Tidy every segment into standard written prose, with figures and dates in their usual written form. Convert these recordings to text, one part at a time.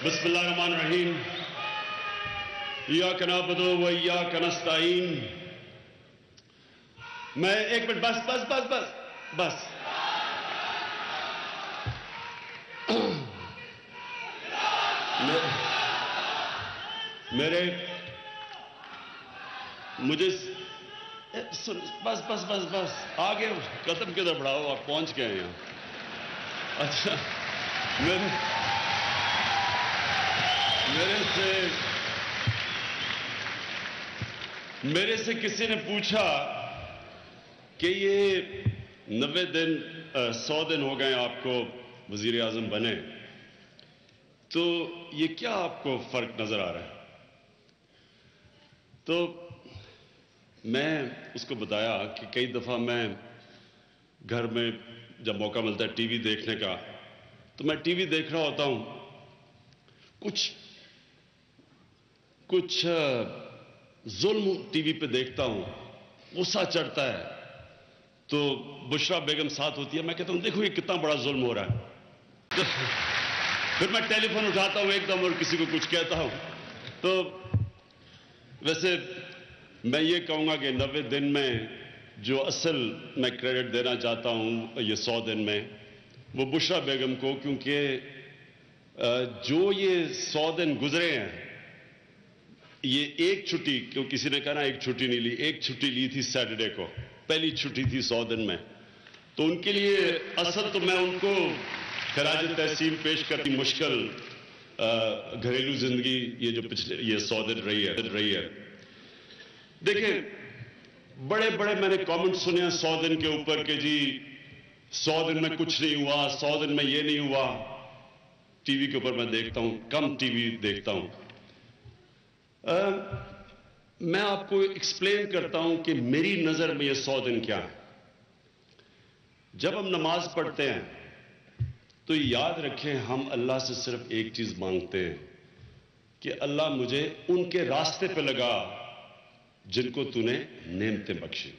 بسم اللہ الرحمن الرحیم ایاک نعبد و ایاک نستعین. میں ایک منٹ بس بس بس بس بس مجھے بس بس بس بس آگے قدم کدھر بڑھاؤ، آپ پہنچ گئے ہیں. اچھا میرے سے کسی نے پوچھا کہ یہ 90 دن 100 دن ہو گئے آپ کو وزیر اعظم بنے، تو یہ کیا آپ کو فرق نظر آ رہا ہے؟ تو میں اس کو بتایا کہ کئی دفعہ میں گھر میں جب موقع ملتا ہے ٹی وی دیکھنے کا، تو میں ٹی وی دیکھ رہا ہوتا ہوں، کچھ ظلم ٹی وی پہ دیکھتا ہوں، غصہ چڑھتا ہے، تو بشرا بیگم ساتھ ہوتی ہے، میں کہتا ہوں دیکھو یہ کتنا بڑا ظلم ہو رہا ہے. پھر میں ٹیلی فون اٹھاتا ہوں ایک دم اور کسی کو کچھ کہتا ہوں. تو ویسے میں یہ کہوں گا کہ 90 دن میں جو اصل میں کریڈٹ دینا چاہتا ہوں یہ 100 دن میں، وہ بشرا بیگم کو، کیونکہ جو یہ 100 دن گزرے ہیں، یہ ایک چھٹی، کیوں کسی نے کہا نا ایک چھٹی نہیں لی، ایک چھٹی لی تھی سیٹرڈے کو، پہلی چھٹی تھی 100 دن میں. تو ان کے لیے اصل تو میں ان کو خراج تحسین پیش کرتی مشکل گھریلو زندگی یہ جو پچھلے یہ 100 دن رہی ہے. دیکھیں بڑے بڑے میں نے کامنٹ سنے ہیں 100 دن کے اوپر کہ جی 100 دن میں کچھ نہیں ہوا، 100 دن میں یہ نہیں ہوا. ٹی وی کے اوپر میں دیکھتا ہوں، کم ٹی وی دیکھتا ہوں. میں آپ کو ایکسپلین کرتا ہوں کہ میری نظر میں یہ 100 دن کیا ہے. جب ہم نماز پڑھتے ہیں تو یاد رکھیں ہم اللہ سے صرف ایک چیز مانگتے ہیں کہ اللہ مجھے ان کے راستے پہ لگا جن کو تو نے نعمتیں بخشی.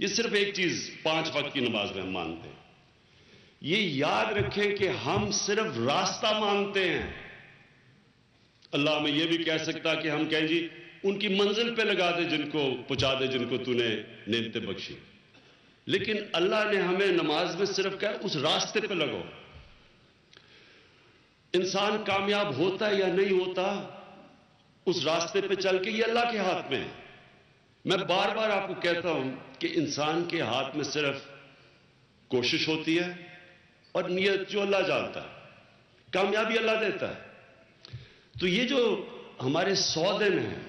یہ صرف ایک چیز 5 وقت کی نماز میں ہم مانتے ہیں. یہ یاد رکھیں کہ ہم صرف راستہ مانگتے ہیں. اللہ ہمیں یہ بھی کہہ سکتا کہ ہم کہیں جی ان کی منزل پہ لگا دے، جن کو پہنچا دے جن کو تو نے نعمتیں بخشی. لیکن اللہ نے ہمیں نماز میں صرف کہا اس راستے پہ لگو. انسان کامیاب ہوتا ہے یا نہیں ہوتا اس راستے پہ چل کے، یہ اللہ کے ہاتھ میں ہے. میں بار بار آپ کو کہتا ہوں کہ انسان کے ہاتھ میں صرف کوشش ہوتی ہے اور نیت جو اللہ جانتا ہے، کامیابی اللہ دیتا ہے. تو یہ جو ہمارے 100 دن ہیں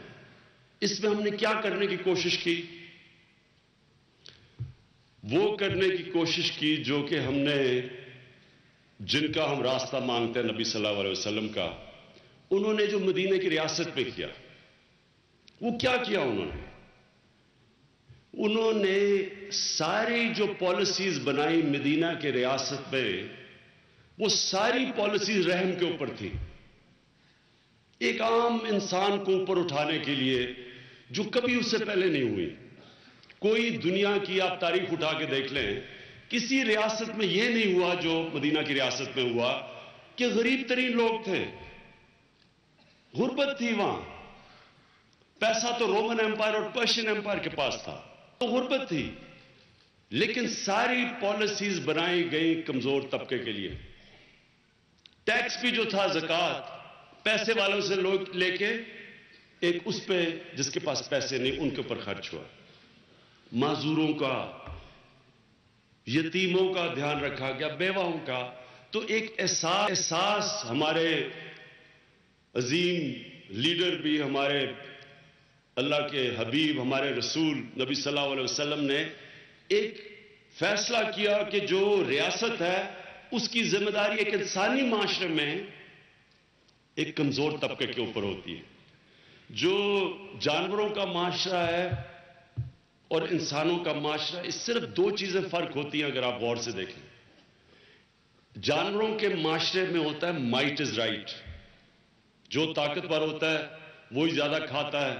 اس میں ہم نے کیا کرنے کی کوشش کی؟ وہ کرنے کی کوشش کی جو کہ ہم نے، جن کا ہم راستہ مانگتے ہیں نبی صلی اللہ علیہ وسلم کا، انہوں نے جو مدینہ کی ریاست میں کیا. وہ کیا کیا انہوں نے ساری جو پالیسیز بنائی مدینہ کے ریاست میں، وہ ساری پالیسیز رحم کے اوپر تھی. ایک عام انسان کو اوپر اٹھانے کے لیے جو کبھی اس سے پہلے نہیں ہوئی. کوئی دنیا کی آپ تاریخ اٹھا کے دیکھ لیں، کسی ریاست میں یہ نہیں ہوا جو مدینہ کی ریاست میں ہوا کہ غریب ترین لوگ تھے، غربت تھی وہاں. پیسہ تو رومن ایمپائر اور پرشین ایمپائر کے پاس تھا، تو غربت تھی، لیکن ساری پالیسیز بنائی گئی کمزور طبقے کے لیے. ٹیکس بھی جو تھا زکوٰۃ پیسے والوں سے لوگ لے کے ایک اس پہ جس کے پاس پیسے نہیں ان کے اوپر خرچ ہوا. معذوروں کا، یتیموں کا دھیان رکھا گیا، بیواؤں کا. تو ایک احساس ہمارے عظیم لیڈر بھی، ہمارے اللہ کے حبیب، ہمارے رسول نبی صلی اللہ علیہ وسلم نے ایک فیصلہ کیا کہ جو ریاست ہے اس کی ذمہ داری ایک انسانی معاشرے میں ایک کمزور طبقے کے اوپر ہوتی ہے. جو جانوروں کا معاشرہ ہے اور انسانوں کا معاشرہ، اس صرف 2 چیزیں فرق ہوتی ہیں اگر آپ غور سے دیکھیں. جانوروں کے معاشرے میں ہوتا ہے مائٹ از رائٹ، جو طاقتور ہوتا ہے وہی زیادہ کھاتا ہے،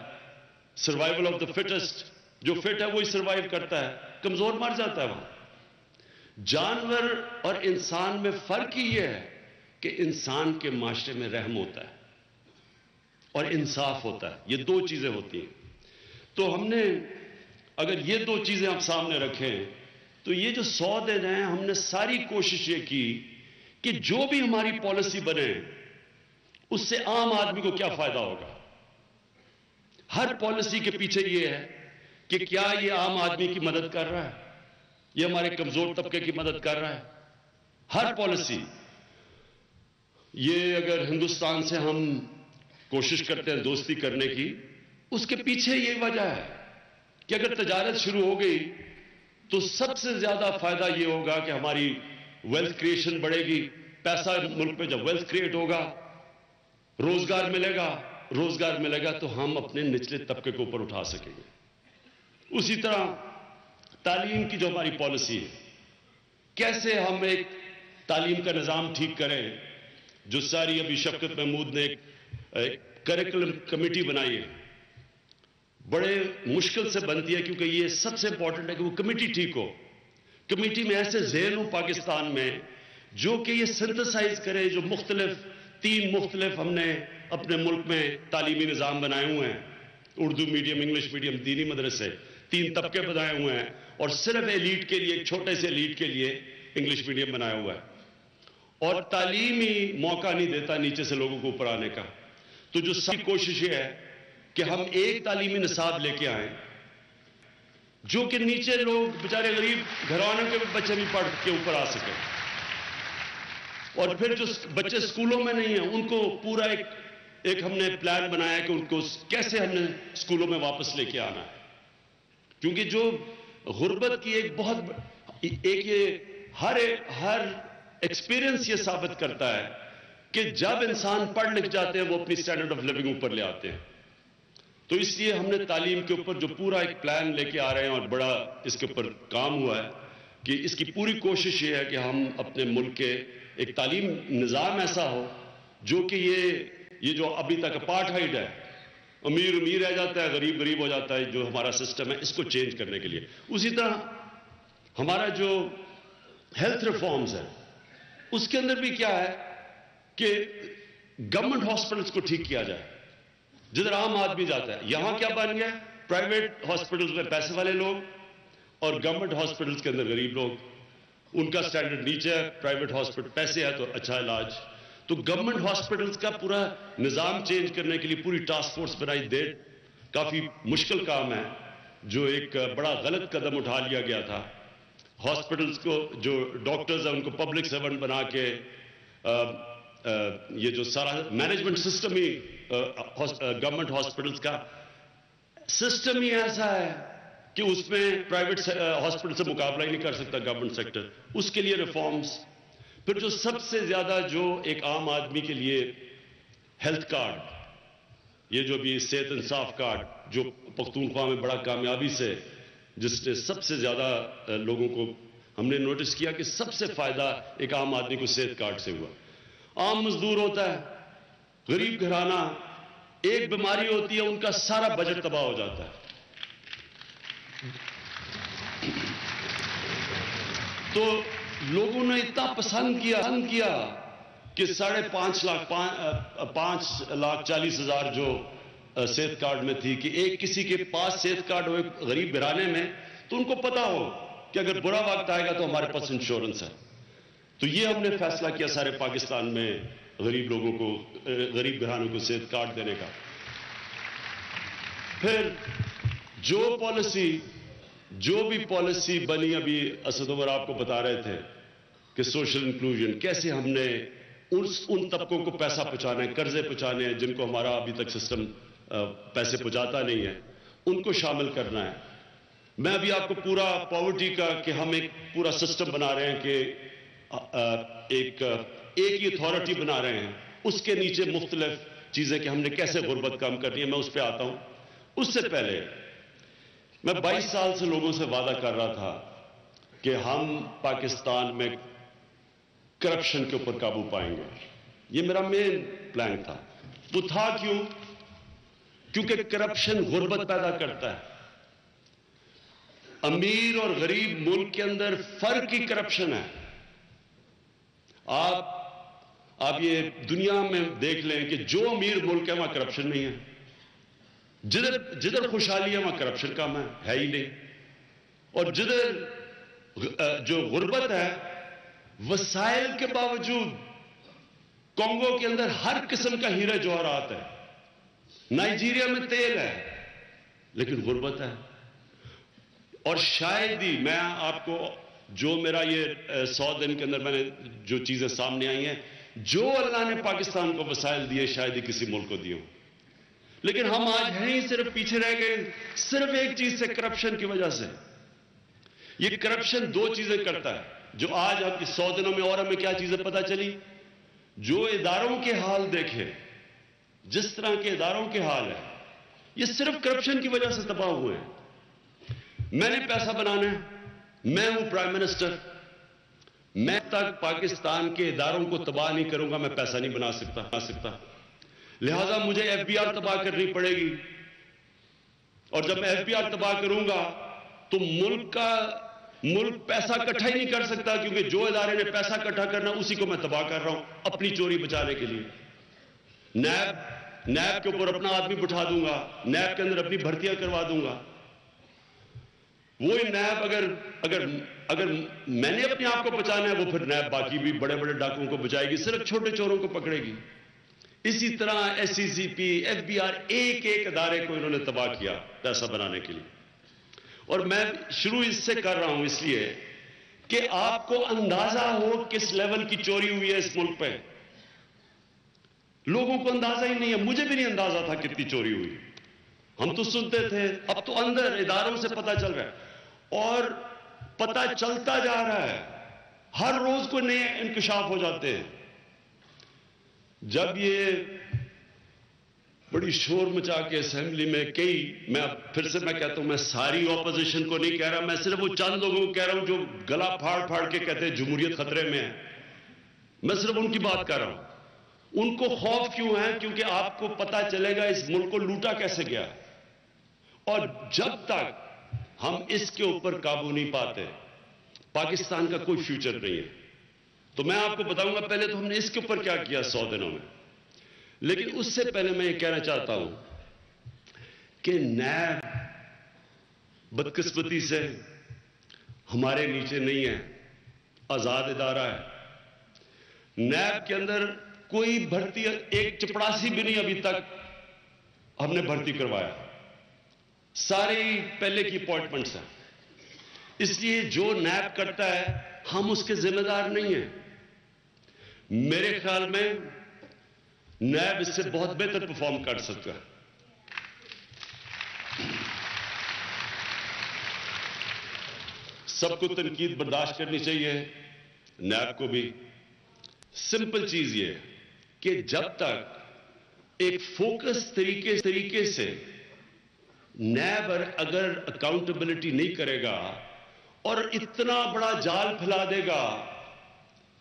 سروائیول آف دا فٹسٹ، جو فٹ ہے وہی سروائیو کرتا ہے، کمزور مر جاتا ہے وہاں. جانور اور انسان میں فرق ہی یہ ہے کہ انسان کے معاشرے میں رحم ہوتا ہے اور انصاف ہوتا ہے. یہ دو چیزیں ہوتی ہیں. تو ہم نے اگر یہ دو چیزیں آپ سامنے رکھیں تو یہ جو 100 دن ہیں ہم نے ساری کوشش یہ کی کہ جو بھی ہماری پالیسی بنے اس سے عام آدمی کو کیا فائدہ ہوگا. ہر پالیسی کے پیچھے یہ ہے کہ کیا یہ عام آدمی کی مدد کر رہا ہے, یہ ہمارے کمزور طبقے کی مدد کر رہا ہے. ہر پالیسی. یہ اگر ہندوستان سے ہم کوشش کرتے ہیں دوستی کرنے کی, اس کے پیچھے یہ وجہ ہے کہ اگر تجارت شروع ہو گئی تو سب سے زیادہ فائدہ یہ ہوگا کہ ہماری ویلتھ کریشن بڑھے گی. پیسہ ملک میں جب ویلتھ کریٹ ہوگا, روزگار ملے گا تو ہم اپنے نچلے طبقے کو اوپر اٹھا سکیں گے. اسی طرح تعلیم کی جو ہماری پالیسی ہے, کیسے ہم ایک تعلیم کا نظام ٹھیک کریں, جو ساری ابھی شفقت محمود نے ایک کریکولم کمیٹی بنائی ہے. بڑے مشکل سے بنتی ہے کیونکہ یہ سب سے امپورٹنٹ ہے کہ وہ کمیٹی ٹھیک ہو. کمیٹی میں ایسے ذہن ہوں پاکستان میں جو کہ یہ سنتھسائز کرے, جو تین مختلف ہم نے اپنے ملک میں تعلیمی نظام بنائے ہوئے ہیں, اردو میڈیم, انگلش میڈیم, دینی مدرسے, 3 طبقے بنائے ہوئے ہیں, اور صرف ایلیٹ کے لیے, ایک چھوٹے سے ایلیٹ کے لیے انگلش میڈیم بنایا ہوا ہے, اور تعلیمی موقع نہیں دیتا نیچے سے لوگوں کو اوپر آنے کا. تو جو ساری کوشش یہ ہے کہ ہم ایک تعلیمی نصاب لے کے آئیں جو کہ نیچے لوگ بیچارے غریب گھرانوں کے بچے بھی پڑھ کے اوپر آ سکیں, اور پھر جو بچے اسکولوں میں نہیں ہیں ان کو پورا ایک ہم نے پلان بنایا کہ ان کو کیسے ہم نے اسکولوں میں واپس لے کے آنا ہے. کیونکہ جو غربت کی یہ ہر ایکسپیرینس یہ ثابت کرتا ہے کہ جب انسان پڑھ لکھ جاتے ہیں وہ اپنی سٹینڈرڈ آف لیونگ اوپر لے آتے ہیں. تو اس لیے ہم نے تعلیم کے اوپر جو پورا ایک پلان لے کے آ رہے ہیں اور بڑا اس کے اوپر کام ہوا ہے کہ اس کی پوری کوشش یہ ہے کہ ہم اپنے ملک کے ایک تعلیم نظام ایسا ہو جو کہ یہ جو ابھی تک اپارٹھائیڈ ہے, امیر رہ جاتا ہے, غریب ہو جاتا ہے, جو ہمارا سسٹم ہے اس کو چینج کرنے کے لیے. اسی طرح ہمارا جو ہیلتھ ریفارمز ہے اس کے اندر بھی کیا ہے کہ گورنمنٹ ہاسپٹلس کو ٹھیک کیا جائے جدھر عام آدمی جاتا ہے. یہاں کیا بن گیا, پرائیویٹ ہاسپٹلس میں پیسے والے لوگ اور گورنمنٹ ہاسپٹلس کے اندر غریب لوگ, ان کا سٹینڈرڈ نیچے ہے. پرائیویٹ ہاسپٹل پیسے ہے تو اچھا علاج. تو گورنمنٹ ہاسپٹلس کا پورا نظام چینج کرنے کے لیے پوری ٹاسک فورس بنائی دے. کافی مشکل کام ہے, جو ایک بڑا غلط قدم اٹھا لیا گیا تھا. ہاسپٹلس کو جو ڈاکٹرز ہیں ان کو پبلک سرونٹ بنا کے یہ جو سارا مینجمنٹ سسٹم ہی گورنمنٹ ہاسپٹلس کا سسٹم ہی ایسا ہے کہ اس میں پرائیویٹ ہاسپٹل سے مقابلہ ہی نہیں کر سکتا گورنمنٹ سیکٹر. اس کے لیے ریفارمز. پھر جو سب سے زیادہ جو ایک عام آدمی کے لیے ہیلتھ کارڈ, یہ جو بھی صحت انصاف کارڈ جو پختونخوا میں بڑا کامیابی سے, جس نے سب سے زیادہ لوگوں کو ہم نے نوٹس کیا کہ سب سے فائدہ ایک عام آدمی کو صحت کارڈ سے ہوا. عام مزدور ہوتا ہے, غریب گھرانہ, ایک بیماری ہوتی ہے ان کا سارا بجٹ تباہ ہو جاتا ہے. تو لوگوں نے اتنا پسند کیا کہ 5,40,000 جو صحت کارڈ میں تھی کہ ایک کسی کے پاس صحت کارڈ ہو ایک غریب گھرانے میں تو ان کو پتا ہو کہ اگر برا وقت آئے گا تو ہمارے پاس انشورنس ہے. تو یہ ہم نے فیصلہ کیا سارے پاکستان میں غریب لوگوں کو, غریب گھرانوں کو صحت کارڈ دینے کا. پھر جو بھی پالیسی بنی, ابھی اسد عمر آپ کو بتا رہے تھے کہ سوشل انکلوژن, کیسے ہم نے ان طبقوں کو پیسہ پہنچانا ہے, قرضے پہنچانے ہیں جن کو ہمارا ابھی تک سسٹم پیسے پہنچاتا نہیں ہے, ان کو شامل کرنا ہے. میں ابھی آپ کو پورا پاورٹی کا کہ ہم ایک پورا سسٹم بنا رہے ہیں کہ ایک ہی اتھارٹی بنا رہے ہیں, اس کے نیچے مختلف چیزیں کہ ہم نے کیسے غربت کم کرنی ہے, میں اس پہ آتا ہوں. اس سے پہلے میں 22 سال سے لوگوں سے وعدہ کر رہا تھا کہ ہم پاکستان میں کرپشن کے اوپر قابو پائیں گے. یہ میرا مین پلان تھا. وہ تھا کیوں؟ کیونکہ کرپشن غربت پیدا کرتا ہے. امیر اور غریب ملک کے اندر فرق ہی کرپشن ہے. آپ آپ یہ دنیا میں دیکھ لیں کہ جو امیر ملک ہے وہاں کرپشن نہیں ہے، جدھر خوشحالی ہے وہاں کرپشن کم ہے ہی نہیں، اور جدھر جو غربت ہے، وسائل کے باوجود کانگو کے اندر ہر قسم کا ہیرا جواہرات ہے، نائجیریا میں تیل ہے لیکن غربت ہے۔ اور شاید ہی میں آپ کو جو میرا یہ 100 دن کے اندر میں نے جو چیزیں سامنے آئی ہیں، جو اللہ نے پاکستان کو وسائل دیے شاید ہی کسی ملک کو دیے ہوں، لیکن ہم آج ہیں ہی صرف پیچھے رہ گئے، صرف ایک چیز سے، کرپشن کی وجہ سے۔ یہ کرپشن دو چیزیں کرتا ہے جو آج آپ کی 100 دنوں میں، اور ہمیں کیا چیزیں پتہ چلی؟ جو اداروں کے حال دیکھے، جس طرح کے اداروں کے حال ہے، یہ صرف کرپشن کی وجہ سے تباہ ہوئے ہیں۔ میں نے پیسہ بنانا ہے، میں ہوں پرائم منسٹر، میں تک پاکستان کے اداروں کو تباہ نہیں کروں گا، میں پیسہ نہیں بنا سکتا، لہذا مجھے ایف بی آر تباہ کرنی پڑے گی، اور جب میں ایف بی آر تباہ کروں گا تو ملک پیسہ اکٹھا ہی نہیں کر سکتا، کیونکہ جو ادارے نے پیسہ اکٹھا کرنا اسی کو میں تباہ کر رہا ہوں اپنی چوری بچانے کے لیے۔ نیب کے اوپر اپنا آدمی بٹھا دوں گا، نیب کے اندر اپنی بھرتیاں کروا دوں گا، وہی نیب اگر میں نے اپنے آپ کو بچانا ہے، وہ پھر نیب باقی بھی بڑے بڑے ڈاکوؤں کو بچائے گی، صرف چھوٹے چوروں کو پکڑے گی۔ اسی طرح S C C P, F B R, ایک ادارے کو انہوں نے تباہ کیا پیسہ بنانے کے لیے۔ اور میں شروع اس سے کر رہا ہوں اس لیے کہ آپ کو اندازہ ہو کس لیول کی چوری ہوئی ہے اس ملک پہ۔ لوگوں کو اندازہ ہی نہیں ہے، مجھے بھی نہیں اندازہ تھا کتنی چوری ہوئی، ہم تو سنتے تھے، اب تو اندر اداروں سے پتہ چل رہا ہے، اور پتہ چلتا جا رہا ہے، ہر روز کو نئے انکشاف ہو جاتے ہیں۔ جب یہ بڑی شور مچا کے اسمبلی میں میں پھر سے کہتا ہوں، میں ساری اپوزیشن کو نہیں کہہ رہا، میں صرف وہ چند لوگوں کو کہہ رہا ہوں جو گلا پھاڑ کے کہتے ہیں جمہوریت خطرے میں ہے، میں صرف ان کی بات کر رہا ہوں۔ ان کو خوف کیوں ہے؟ کیونکہ آپ کو پتا چلے گا اس ملک کو لوٹا کیسے گیا، اور جب تک ہم اس کے اوپر قابو نہیں پاتے پاکستان کا کوئی فیوچر نہیں ہے۔ تو میں آپ کو بتاؤں گا پہلے تو ہم نے اس کے اوپر کیا کیا 100 دنوں میں، لیکن اس سے پہلے میں یہ کہنا چاہتا ہوں کہ نیب بدقسمتی سے ہمارے نیچے نہیں ہے، آزاد ادارہ ہے۔ نیب کے اندر کوئی بھرتی، ایک چپڑاسی بھی نہیں ابھی تک ہم نے بھرتی کروایا، ساری پہلے کی اپوائنٹمنٹس ہیں۔ اس لیے جو نیب کرتا ہے ہم اس کے ذمہ دار نہیں ہیں۔ میرے خیال میں نیب اس سے بہت بہتر پرفارم کر سکتا ہے۔ سب کو تنقید برداشت کرنی چاہیے، نیب کو بھی۔ سمپل چیز یہ کہ جب تک ایک فوکس طریقے سے نیب اگر اکاؤنٹیبلٹی نہیں کرے گا اور اتنا بڑا جال پھیلا دے گا،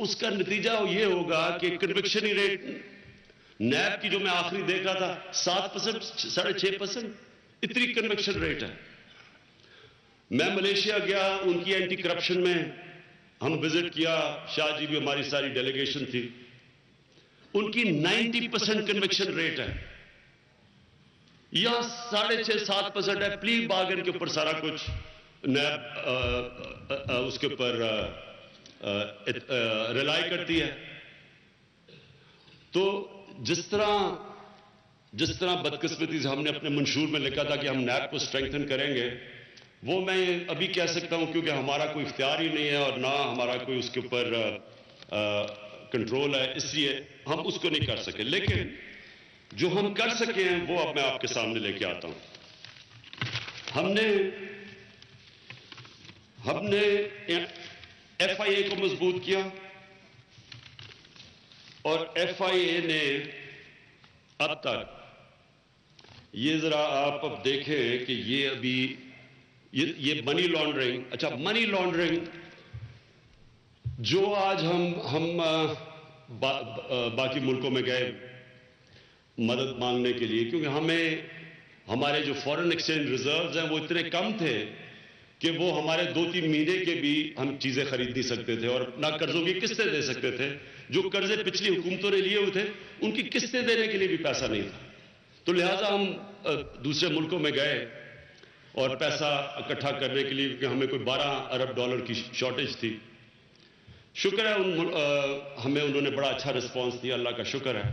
اس کا نتیجہ یہ ہوگا کہ کنوکشن ریٹ نیب کی جو میں آخری دیکھا تھا 7%، 6.5%، اتنی کنوکشن ریٹ ہے۔ میں ملیشیا گیا، ان کی اینٹی کرپشن میں ہم وزٹ کیا، شاہ جی بھی ہماری ساری ڈیلیگیشن تھی، ان کی 90% کنوکشن ریٹ ہے، یہاں 6.5-7% ہے۔ پلی بارگن کے اوپر سارا کچھ نیب اس کے اوپر ریلائی کرتی ہے۔ تو جس طرح بدقسمتی سے ہم نے اپنے منشور میں لکھا تھا کہ ہم نیب کو اسٹرینگتھن کریں گے، وہ میں ابھی کہہ سکتا ہوں کیونکہ ہمارا کوئی اختیار ہی نہیں ہے اور نہ ہمارا کوئی اس کے اوپر کنٹرول ہے، اس لیے ہم اس کو نہیں کر سکے، لیکن جو ہم کر سکے ہیں وہ اب میں آپ کے سامنے لے کے آتا ہوں۔ ہم نے ایف آئی اے کو مضبوط کیا، اور ایف آئی اے نے اب تک یہ ذرا آپ اب دیکھیں کہ یہ ابھی یہ منی لانڈرنگ، اچھا منی لانڈرنگ جو آج ہم باقی ملکوں میں گئے مدد مانگنے کے لیے، کیونکہ ہمارے جو فارن ایکسچینج ریزروز ہیں وہ اتنے کم تھے کہ وہ ہمارے 2-3 مہینے کے بھی ہم چیزیں خرید نہیں سکتے تھے اور نہ قرضوں کی قسطیں دے سکتے تھے. جو قرضے پچھلی حکومتوں نے لیے ہوئے تھے ان کی قسطیں دینے کے لیے بھی پیسہ نہیں تھا. تو لہٰذا ہم دوسرے ملکوں میں گئے اور پیسہ اکٹھا کرنے کے لیے کہ ہمیں کوئی $12 ارب کی شارٹیج تھی. شکر ہے ہمیں انہوں نے بڑا اچھا رسپانس دیا, اللہ کا شکر ہے.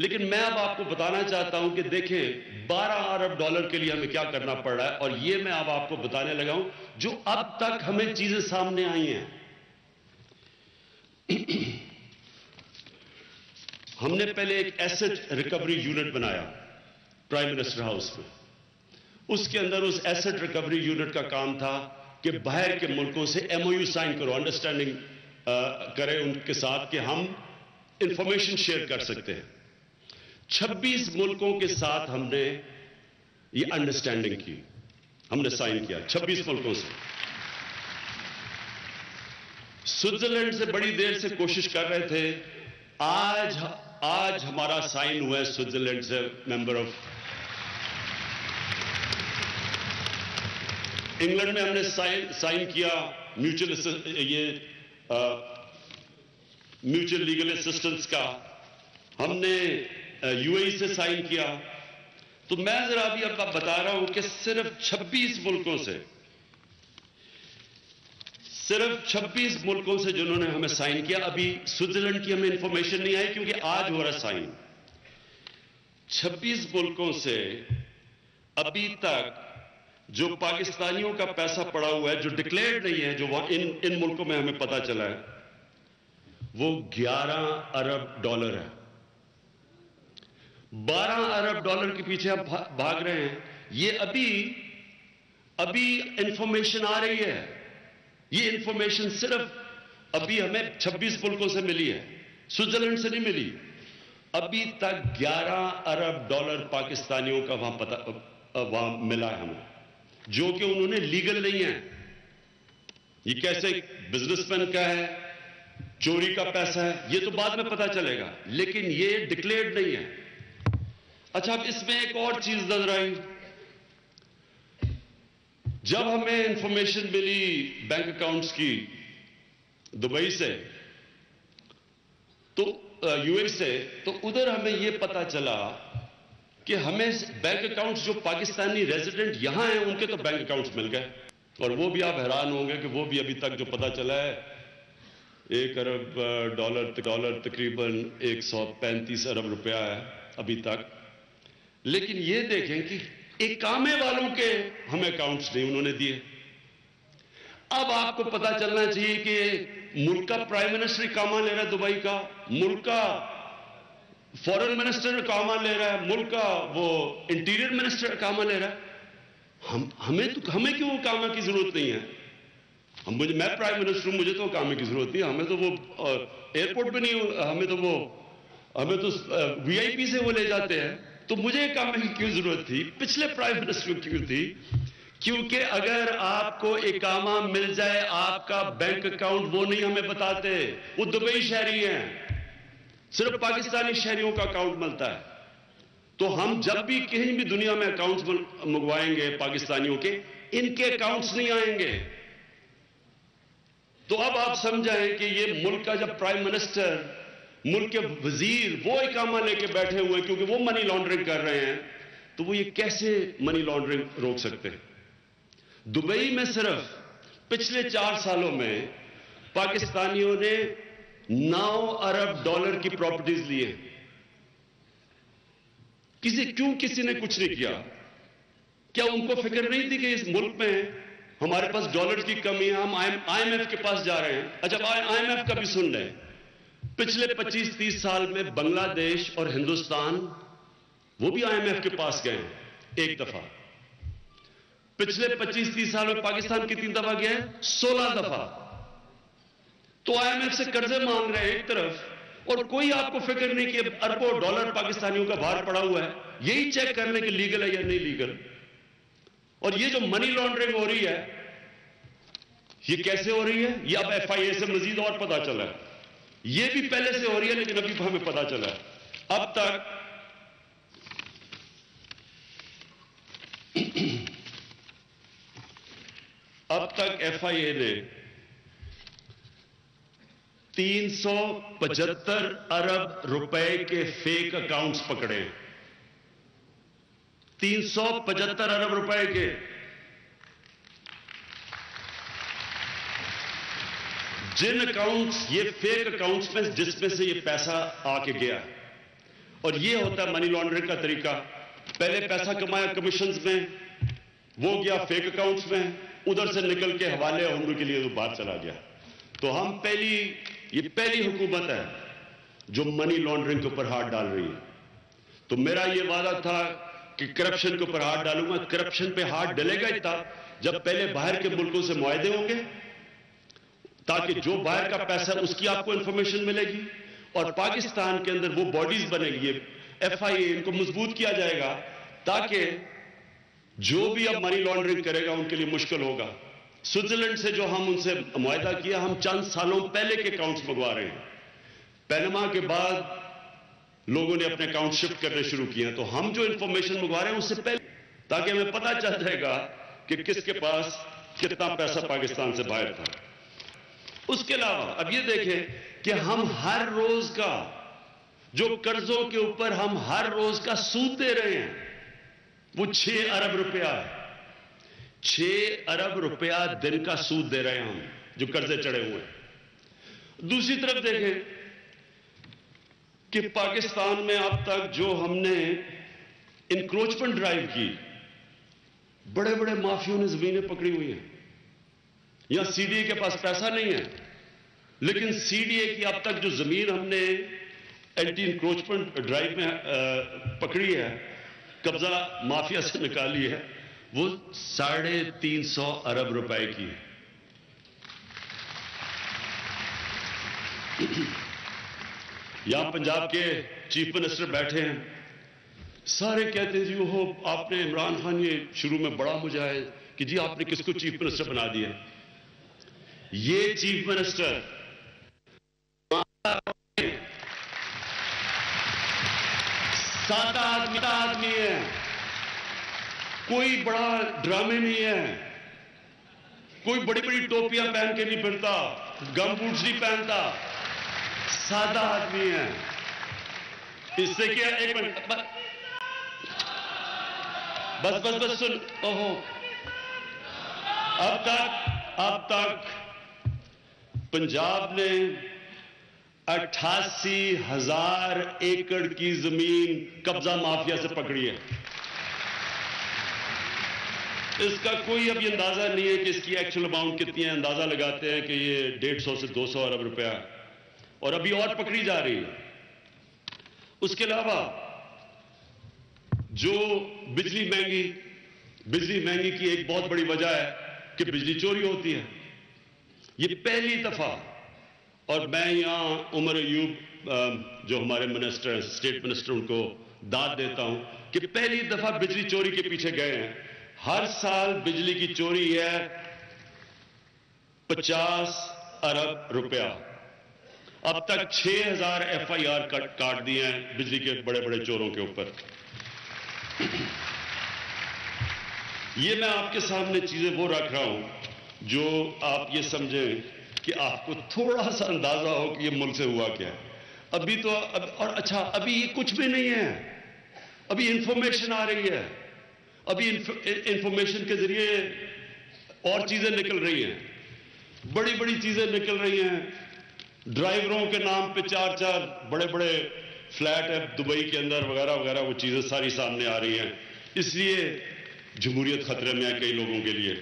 لیکن میں اب آپ کو بتانا چاہتا ہوں کہ دیکھیں $12 ارب کے لیے ہمیں کیا کرنا پڑ رہا ہے, اور یہ میں اب آپ کو بتانے لگا ہوں جو اب تک ہمیں چیزیں سامنے آئی ہیں. ہم نے پہلے ایک ایسٹ ریکوری یونٹ بنایا پرائم منسٹر ہاؤس میں. اس کے اندر اس ایسٹ ریکوری یونٹ کا کام تھا کہ باہر کے ملکوں سے MOU سائن کرو, انڈرسٹینڈنگ کرے ان کے ساتھ کہ ہم انفارمیشن شیئر کر سکتے ہیں. 26 ملکوں کے ساتھ ہم نے یہ انڈرسٹینڈنگ کی, ہم نے سائن کیا 26 ملکوں سے. سوئٹزرلینڈ سے بڑی دیر سے کوشش کر رہے تھے, آج ہمارا سائن ہوا ہے سوئٹزرلینڈ سے ممبر آف. انگلینڈ میں ہم نے سائن کیا میوچل لیگل اسسٹنس کا, ہم نے UAE سے سائن کیا. تو میں ذرا ابھی آپ بتا رہا ہوں کہ صرف 26 ملکوں سے جنہوں نے ہمیں سائن کیا. ابھی سوئٹزرلینڈ کی ہمیں انفارمیشن نہیں آئی کیونکہ آج ہو رہا سائن. 26 ملکوں سے ابھی تک جو پاکستانیوں کا پیسہ پڑا ہوا ہے جو ڈکلیئرڈ نہیں ہے, جو ان ملکوں میں ہمیں پتا چلا ہے, وہ $11 ارب ہے. $12 ارب کے پیچھے ہم بھاگ رہے ہیں. یہ ابھی انفارمیشن آ رہی ہے. یہ انفارمیشن صرف ابھی ہمیں 26 ملکوں سے ملی ہے, سوئٹزرلینڈ سے نہیں ملی. ابھی تک $11 ارب پاکستانیوں کا وہاں ملا ہے ہمیں, جو کہ انہوں نے لیگل نہیں ہے. یہ کیسے بزنس مین کا ہے, چوری کا پیسہ ہے, یہ تو بعد میں پتا چلے گا, لیکن یہ ڈکلیئرڈ نہیں ہے. اچھا, اب اس میں ایک اور چیز نظر آئی. جب ہمیں انفارمیشن ملی بینک اکاؤنٹس کی دبئی سے تو UAE سے, تو ادھر ہمیں یہ پتا چلا کہ ہمیں بینک اکاؤنٹس جو پاکستانی ریزیڈنٹ یہاں ہیں ان کے تو بینک اکاؤنٹس مل گئے. اور وہ بھی آپ حیران ہوں گے کہ وہ بھی ابھی تک جو پتا چلا ہے $1 ارب تقریباً 135 ارب روپیہ ہے ابھی تک. لیکن یہ دیکھیں کہ اقامے والوں کے ہمیں اکاؤنٹس نہیں انہوں نے دیے. اب آپ کو پتا چلنا چاہیے کہ ملک کا پرائم منسٹر اقامہ لے رہا ہے دبئی کا, ملک کا فورن منسٹر اقامہ لے رہا ہے, ملک کا وہ انٹیریئر منسٹر اقامہ لے رہا ہے. ہمیں کیوں اقامہ کی ضرورت نہیں ہے؟ میں پرائم منسٹر ہوں, مجھے تو اقامے کی ضرورت نہیں. ہمیں تو وہ ایئرپورٹ پہ نہیں, ہمیں تو VIP سے وہ لے جاتے ہیں. تو مجھے اقامے کی کیوں ضرورت تھی؟ پچھلے پرائم منسٹر کو کیوں تھی؟ کیونکہ اگر آپ کو اقامہ مل جائے, آپ کا بینک اکاؤنٹ وہ نہیں ہمیں بتاتے, وہ دبئی شہری ہیں, صرف پاکستانی شہریوں کا اکاؤنٹ ملتا ہے. تو ہم جب بھی کہیں بھی دنیا میں اکاؤنٹس منگوائیں گے پاکستانیوں کے, ان کے اکاؤنٹس نہیں آئیں گے. تو اب آپ سمجھائیں کہ یہ ملک کا جب پرائم منسٹر, ملک کے وزیر وہ اقامہ لے کے بیٹھے ہوئے ہیں کیونکہ وہ منی لانڈرنگ کر رہے ہیں, تو وہ یہ کیسے منی لانڈرنگ روک سکتے ہیں؟ دبئی میں صرف پچھلے 4 سالوں میں پاکستانیوں نے $9 ارب کی پراپرٹیز لی ہیں. کسی نے کچھ نہیں کیا؟ کیا ان کو فکر نہیں تھی کہ اس ملک میں ہمارے پاس ڈالر کی کمی ہے, ہم IMF کے پاس جا رہے ہیں؟ اچھا, IMF کا بھی سن لیں. پچھلے 25-30 سال میں بنگلہ دیش اور ہندوستان وہ بھی IMF کے پاس گئے ہیں 1 دفعہ. پچھلے 25-30 سال میں پاکستان کتنی دفعہ گیا ہے؟ 16 دفعہ. تو IMF سے قرضے مانگ رہے ہیں ایک طرف, اور کوئی آپ کو فکر نہیں کہ اربوں ڈالر پاکستانیوں کا باہر پڑا ہوا ہے, یہی چیک کرنے کہ لیگل ہے یا نہیں لیگل. اور یہ جو منی لانڈرنگ ہو رہی ہے, یہ کیسے ہو رہی ہے؟ یہ اب FIA سے مزید اور پتا چلا ہے. یہ بھی پہلے سے ہو رہی ہے لیکن ابھی ہمیں پتا چلا ہے. اب تک FIA نے 375 ارب روپے کے فیک اکاؤنٹس پکڑے ہیں. 375 ارب روپے کے. جن اکاؤنٹس، یہ فیک اکاؤنٹس میں جس میں سے یہ پیسہ آ کے گیا، اور یہ ہوتا ہے منی لانڈرنگ کا طریقہ. پہلے پیسہ کمایا کمیشنز میں، وہ گیا فیک اکاؤنٹس میں، ادھر سے نکل کے حوالے عمر کے لیے باہر چلا گیا. تو ہم یہ پہلی حکومت ہے جو منی لانڈرنگ کے اوپر ہاتھ ڈال رہی ہے. تو میرا یہ وعدہ تھا کہ کرپشن کے اوپر ہاتھ ڈالوں گا. کرپشن پہ ہاتھ ڈلے گا تب جب پہلے باہر کے ملکوں سے معاہدے ہوں گے، تاکہ جو باہر کا پیسہ ہے اس کی آپ کو انفارمیشن ملے گی، اور پاکستان کے اندر وہ باڈیز بنے گی، FIA، ان کو مضبوط کیا جائے گا تاکہ جو بھی اب منی لانڈرنگ کرے گا ان کے لیے مشکل ہوگا. سوئٹزرلینڈ سے جو ہم ان سے معاہدہ کیا، ہم چند سالوں پہلے کے اکاؤنٹس منگوا رہے ہیں. پینما کے بعد لوگوں نے اپنے اکاؤنٹ شفٹ کرنے شروع کیے ہیں، تو ہم جو انفارمیشن منگوا رہے ہیں اس سے پہلے، تاکہ ہمیں پتہ چل جائے گا کہ کس کے پاس کتنا پیسہ پاکستان سے باہر تھا. اس کے علاوہ اب یہ دیکھیں کہ ہم ہر روز کا جو قرضوں کے اوپر ہم ہر روز کا سود دے رہے ہیں وہ 6 ارب روپیہ ہے. 6 ارب روپیہ دن کا سود دے رہے ہیں ہم جو قرضے چڑھے ہوئے ہیں. دوسری طرف دیکھیں کہ پاکستان میں اب تک جو ہم نے انکروچمنٹ ڈرائیو کی، بڑے بڑے مافیوں نے زمینیں پکڑی ہوئی ہیں. یہاں CDA کے پاس پیسہ نہیں ہے، لیکن CDA کی اب تک جو زمین ہم نے اینٹی انکروچمنٹ ڈرائیو میں پکڑی ہے، قبضہ مافیا سے نکالی ہے، وہ 350 ارب روپے کی ہے. یہاں پنجاب کے چیف منسٹر بیٹھے ہیں، سارے کہتے ہیں جی وہ آپ نے عمران خان یہ شروع میں بڑا مجھا ہے کہ جی آپ نے کس کو چیف منسٹر بنا دیا. یہ چیف منسٹر 7 آدمی ہے، کوئی بڑا ڈرامے نہیں ہے، کوئی بڑی بڑی ٹوپیاں پہن کے نہیں پھرتا، گم بوٹس نہیں پہنتا، سادہ آدمی ہے. اس سے کیا، ایک منٹ بس سن. اب تک پنجاب نے 88,000 ایکڑ کی زمین قبضہ مافیا سے پکڑی ہے. اس کا کوئی ابھی اندازہ نہیں ہے کہ اس کی ایکچوئل اماؤنٹ کتنی ہے. اندازہ لگاتے ہیں کہ یہ 150 سے 200 ارب روپیہ، اور ابھی اور پکڑی جا رہی ہے. اس کے علاوہ جو بجلی مہنگی کی ایک بہت بڑی وجہ ہے کہ بجلی چوری ہوتی ہے. یہ پہلی دفعہ، اور میں یہاں عمر ایوب جو ہمارے منسٹر ہیں، اسٹیٹ منسٹر، ان کو داد دیتا ہوں کہ پہلی دفعہ بجلی چوری کے پیچھے گئے ہیں. ہر سال بجلی کی چوری ہے 50 ارب روپیہ. اب تک 6,000 FIR کاٹ دیے ہیں بجلی کے بڑے بڑے چوروں کے اوپر. یہ میں آپ کے سامنے چیزیں وہ رکھ رہا ہوں جو آپ یہ سمجھیں کہ آپ کو تھوڑا سا اندازہ ہو کہ یہ ملک سے ہوا کیا ہے. ابھی تو اور اچھا، ابھی یہ کچھ بھی نہیں ہے، ابھی انفارمیشن آ رہی ہے، ابھی انفارمیشن کے ذریعے اور چیزیں نکل رہی ہیں، بڑی بڑی چیزیں نکل رہی ہیں. ڈرائیوروں کے نام پہ 4 بڑے بڑے فلیٹ ہے دبئی کے اندر وغیرہ وغیرہ، وہ چیزیں ساری سامنے آ رہی ہیں. اس لیے جمہوریت خطرے میں ہے کئی لوگوں کے لیے.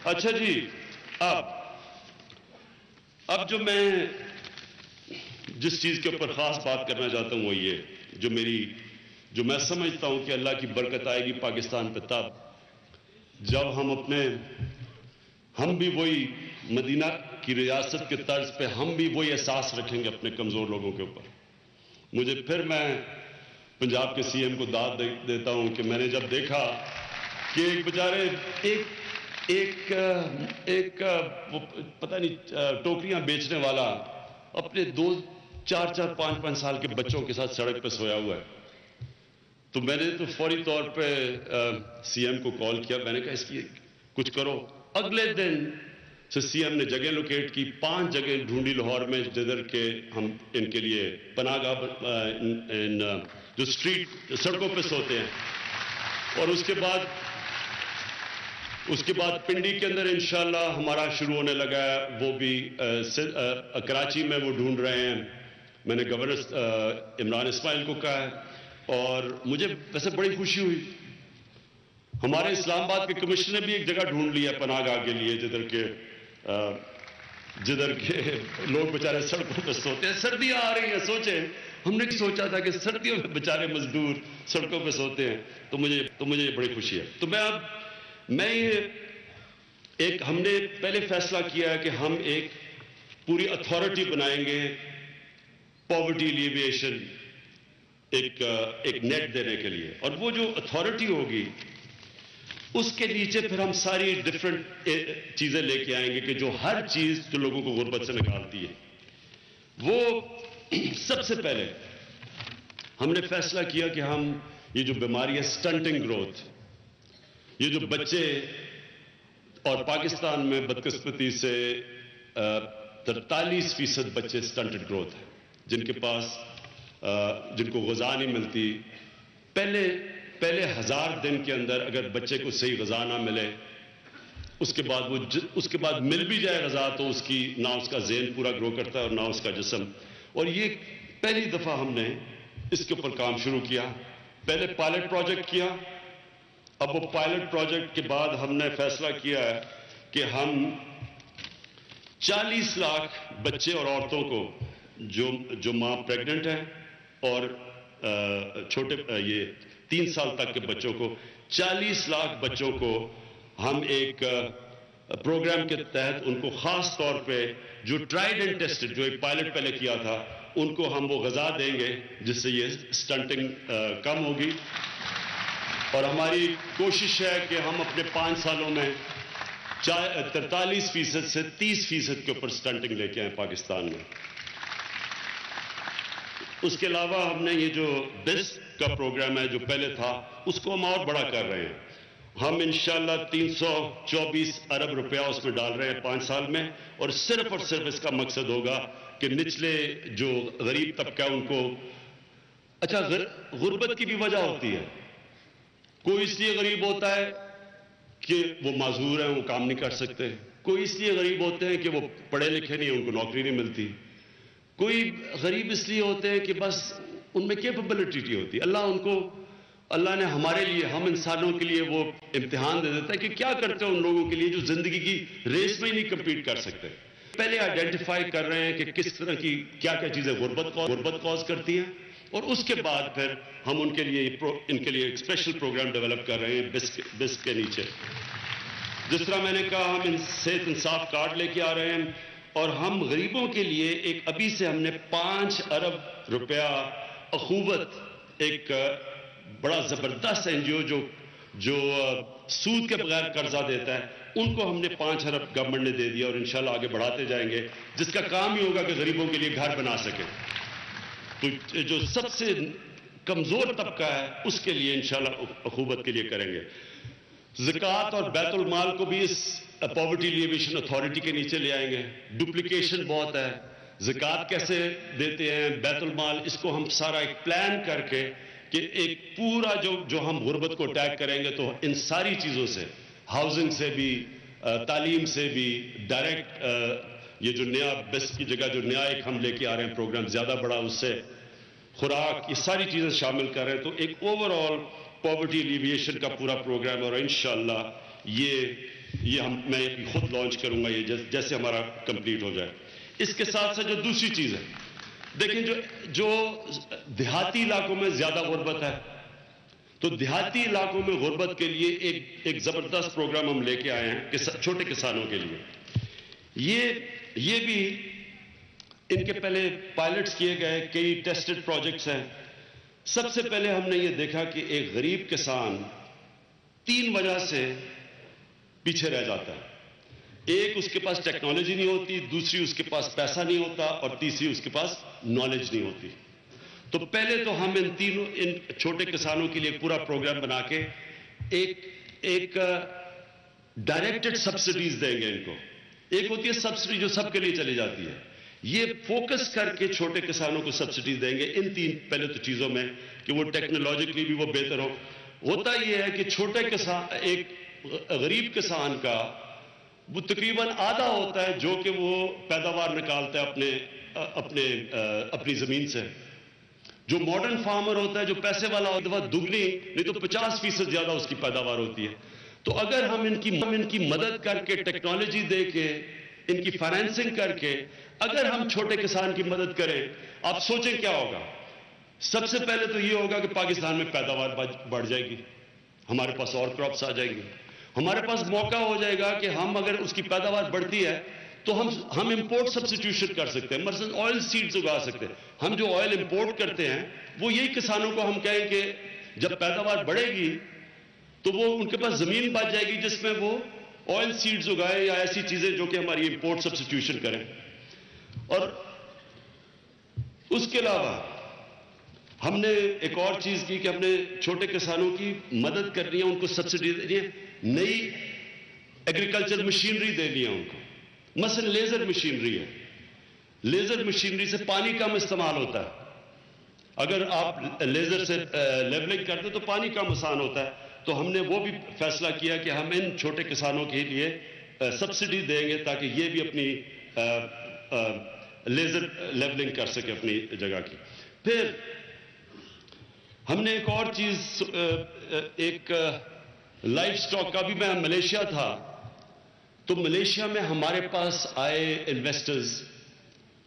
اچھا جی، اب جو میں جس چیز کے اوپر خاص بات کرنا چاہتا ہوں وہ یہ جو میں سمجھتا ہوں کہ اللہ کی برکت آئے گی پاکستان پہ تب جب ہم بھی وہی مدینہ کی ریاست کے طرز پہ ہم بھی وہی احساس رکھیں گے اپنے کمزور لوگوں کے اوپر. میں پنجاب کے CM کو داد دیتا ہوں کہ میں نے جب دیکھا کہ ایک بیچارے ایک پتہ نہیں ٹوکریاں بیچنے والا اپنے 2 4 5 5 سال کے بچوں کے ساتھ سڑک پہ سویا ہوا ہے. تو میں نے فوری طور پہ CM کو کال کیا. میں نے کہا اس کی کچھ کرو. اگلے دن سے سی ایم نے جگہ لوکیٹ کی، 5 جگہ ڈھونڈی لاہور میں جدھر کے ہم ان کے لیے پناہ گاہ جو اسٹریٹ سڑکوں پہ سوتے ہیں. اور اس کے بعد پنڈی کے اندر انشاءاللہ ہمارا شروع ہونے لگا ہے، وہ بھی کراچی میں وہ ڈھونڈ رہے ہیں. میں نے گورنر عمران اسماعیل کو کہا ہے، اور مجھے ویسے بڑی خوشی ہوئی. ہمارے اسلام آباد کے کمشنر نے بھی ایک جگہ ڈھونڈ لی ہے پناہ گاہ کے لیے، جدھر کے لوگ بیچارے سڑکوں پہ سوتے ہیں. سردیاں آ رہی ہیں، سوچیں ہم نے سوچا تھا کہ سردیوں میں بیچارے مزدور سڑکوں پہ سوتے ہیں، تو مجھے بڑی خوشی ہے. تو ہم نے پہلے فیصلہ کیا ہے کہ ہم ایک پوری اتھارٹی بنائیں گے پاورٹی ایلیویشن ایک نیٹ دینے کے لیے. اور وہ جو اتھارٹی ہوگی اس کے نیچے پھر ہم ساری ڈفرنٹ چیزیں لے کے آئیں گے کہ جو ہر چیز جو لوگوں کو غربت سے نکالتی ہے. وہ سب سے پہلے ہم نے فیصلہ کیا کہ ہم یہ جو بیماری ہے سٹنٹنگ گروتھ، یہ جو بچے، اور پاکستان میں بدقسمتی سے 43% بچے سٹنٹڈ گروتھ ہیں جن کو غذا نہیں ملتی. پہلے 1000 دن کے اندر اگر بچے کو صحیح غذا نہ ملے، اس کے بعد مل بھی جائے غذا تو نہ اس کا ذہن پورا گرو کرتا ہے اور نہ اس کا جسم. اور یہ پہلی دفعہ ہم نے اس کے اوپر کام شروع کیا. پہلے پائلٹ پروجیکٹ کیا. اب وہ پائلٹ پروجیکٹ کے بعد ہم نے فیصلہ کیا ہے کہ ہم 40 لاکھ بچے اور عورتوں کو جو ماں پریگننٹ ہیں اور چھوٹے یہ 3 سال تک کے بچوں کو 40 لاکھ بچوں کو ہم ایک پروگرام کے تحت ان کو خاص طور پہ جو ٹرائیڈ اینڈ ٹیسٹڈ جو ایک پائلٹ پہلے کیا تھا ان کو ہم وہ غذا دیں گے جس سے یہ سٹنٹنگ کم ہوگی. اور ہماری کوشش ہے کہ ہم اپنے 5 سالوں میں 43% سے 30% کے اوپر سٹنٹنگ لے کے آئیں پاکستان میں. اس کے علاوہ ہم نے یہ جو بیسٹ کا پروگرام ہے جو پہلے تھا اس کو ہم اور بڑا کر رہے ہیں. ہم انشاءاللہ 324 ارب روپیہ اس میں ڈال رہے ہیں 5 سال میں. اور صرف اس کا مقصد ہوگا کہ نچلے جو غریب طبقہ ان کو، اچھا غربت کی بھی وجہ ہوتی ہے. کوئی اس لیے غریب ہوتا ہے کہ وہ معذور ہیں، وہ کام نہیں کر سکتے. کوئی اس لیے غریب ہوتے ہیں کہ وہ پڑھے لکھے نہیں ہیں، ان کو نوکری نہیں ملتی. کوئی غریب اس لیے ہوتے ہیں کہ بس ان میں کیپبلٹی نہیں ہوتی. اللہ نے ہمارے لیے، ہم انسانوں کے لیے وہ امتحان دے دیتا ہے کہ کیا کرتے ہیں ان لوگوں کے لیے جو زندگی کی ریس میں ہی نہیں کمپیٹ کر سکتے. پہلے آئیڈینٹیفائی کر رہے ہیں کہ کس طرح کی کیا چیزیں غربت کاز کرتی ہیں، اور اس کے بعد پھر ہم ان کے لیے ایک اسپیشل پروگرام ڈیولپ کر رہے ہیں بس کے نیچے. جس طرح میں نے کہا ہم صحت انصاف کارڈ لے کے آ رہے ہیں، اور ہم غریبوں کے لیے ابھی سے ہم نے 5 ارب روپیہ اخوت، ایک بڑا زبردست NGO جو سود کے بغیر قرضہ دیتا ہے، ان کو ہم نے 5 ارب گورنمنٹ نے دے دیا، اور انشاءاللہ آگے بڑھاتے جائیں گے، جس کا کام ہی ہوگا کہ غریبوں کے لیے گھر بنا سکیں. تو جو سب سے کمزور طبقہ ہے اس کے لیے انشاءاللہ اخوت کے لیے کریں گے. زکوٰۃ اور بیت المال کو بھی اس پاورٹی ایلیویشن اتھارٹی کے نیچے لے آئیں گے. ڈپلیکیشن بہت ہے. زکوٰۃ کیسے دیتے ہیں، بیت المال، اس کو ہم سارا ایک پلان کر کے کہ ایک پورا جو ہم غربت کو اٹیک کریں گے تو ان ساری چیزوں سے، ہاؤسنگ سے بھی، تعلیم سے بھی، ڈائریکٹ یہ جو نیا بیسٹ کی جگہ جو نیا ایک ہم لے کے آ رہے ہیں پروگرام زیادہ بڑا، اس سے خوراک، یہ ساری چیزیں شامل کر رہے ہیں. تو ایک اوور آل پاورٹی ایلیویشن کا پورا پروگرام، اور انشاءاللہ میں خود لانچ کروں گا یہ جیسے ہمارا کمپلیٹ ہو جائے. اس کے ساتھ جو دوسری چیز ہے، دیکھیں جو دیہاتی علاقوں میں زیادہ غربت ہے، تو دیہاتی علاقوں میں غربت کے لیے ایک زبردست پروگرام ہم لے کے آئے ہیں چھوٹے کسانوں کے لیے. یہ بھی ان کے پہلے پائلٹس کیے گئے کئی ٹیسٹڈ پروجیکٹس ہیں. سب سے پہلے ہم نے یہ دیکھا کہ ایک غریب کسان 3 وجہ سے پیچھے رہ جاتا ہے. ایک، اس کے پاس ٹیکنالوجی نہیں ہوتی، دوسری اس کے پاس پیسہ نہیں ہوتا، اور تیسری اس کے پاس نالج نہیں ہوتی. تو پہلے تو ہم ان چھوٹے کسانوں کے لیے پورا پروگرام بنا کے ایک ڈائریکٹڈ سبسڈیز دیں گے ان کو. ایک ہوتی ہے سبسڈی جو سب کے لیے چلی جاتی ہے. یہ فوکس کر کے چھوٹے کسانوں کو سبسڈی دیں گے ان تین پہلے تو چیزوں میں کہ وہ ٹیکنالوجیکلی بھی وہ بہتر ہو. ہوتا یہ ہے کہ چھوٹے کسان، ایک غریب کسان کا وہ تقریباً آدھا ہوتا ہے جو کہ وہ پیداوار نکالتا ہے اپنی زمین سے. جو ماڈرن فارمر ہوتا ہے، جو پیسے والا ہوتا ہے، وہ دگنی نہیں تو 50% زیادہ اس کی پیداوار ہوتی ہے. تو اگر ہم ان کی مدد کر کے، ٹیکنالوجی دے کے، ان کی فائنینسنگ کر کے اگر ہم چھوٹے کسان کی مدد کریں، آپ سوچیں کیا ہوگا. سب سے پہلے تو یہ ہوگا کہ پاکستان میں پیداوار بڑھ جائے گی، ہمارے پاس اور کراپس آ جائیں گی، ہمارے پاس موقع ہو جائے گا کہ ہم اگر اس کی پیداوار بڑھتی ہے تو ہم امپورٹ سبسٹیوشن کر سکتے ہیں. مثلا آئل سیڈز اگا سکتے ہیں. ہم جو آئل امپورٹ کرتے ہیں وہ یہی کسانوں کو ہم کہیں کہ جب پیداوار بڑھے گی تو وہ ان کے پاس زمین بچ جائے گی جس میں وہ آئل سیڈز اگائے یا ایسی چیزیں جو کہ ہماری امپورٹ سبسٹیوشن کریں. اور اس کے علاوہ ہم نے ایک اور چیز کی کہ ہم نے چھوٹے کسانوں کی مدد کرنی ہے، ان کو سبسڈی دینی ہے، نئی ایگریکلچر مشینری دینی ہے ان کو. مثلا لیزر مشینری ہے. لیزر مشینری سے پانی کم استعمال ہوتا ہے. اگر آپ لیزر سے لیولنگ کرتے تو پانی کم آسان ہوتا ہے. تو ہم نے وہ بھی فیصلہ کیا کہ ہم ان چھوٹے کسانوں کے لیے سبسڈی دیں گے تاکہ یہ بھی اپنی لیزر لیولنگ کر سکے اپنی جگہ کی. پھر ہم نے ایک اور چیز، ایک لائف سٹاک کا بھی، میں ملیشیا تھا تو ملیشیا میں ہمارے پاس آئے انویسٹرز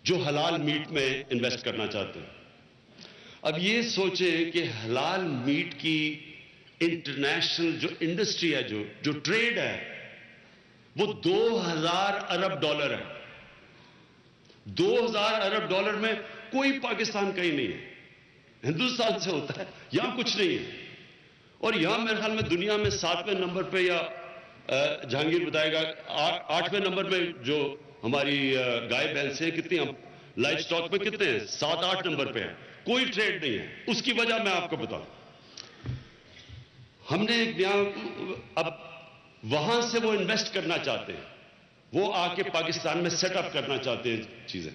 جو حلال میٹ میں انویسٹ کرنا چاہتے ہیں. اب یہ سوچیں کہ حلال میٹ کی انٹرنیشنل جو انڈسٹری ہے، جو ٹریڈ ہے، وہ 2000 ارب ڈالر ہے. 2000 ارب ڈالر میں کوئی پاکستان کا ہی نہیں ہے. ہندوستان سے ہوتا ہے، یہاں کچھ نہیں ہے. اور یہاں میرے خیال میں دنیا میں 7ویں نمبر پہ، یا جہانگیر بتائے گا 8ویں نمبر میں جو ہماری گائے بھینسیں کتنی، ہم لائف سٹاک میں کتنے ہیں، 7-8 نمبر پہ ہیں. کوئی ٹریڈ نہیں ہے. اس کی وجہ میں آپ کو بتاؤں. ہم نے اب وہاں سے وہ انویسٹ کرنا چاہتے ہیں، وہ آ کے پاکستان میں سیٹ اپ کرنا چاہتے ہیں چیزیں.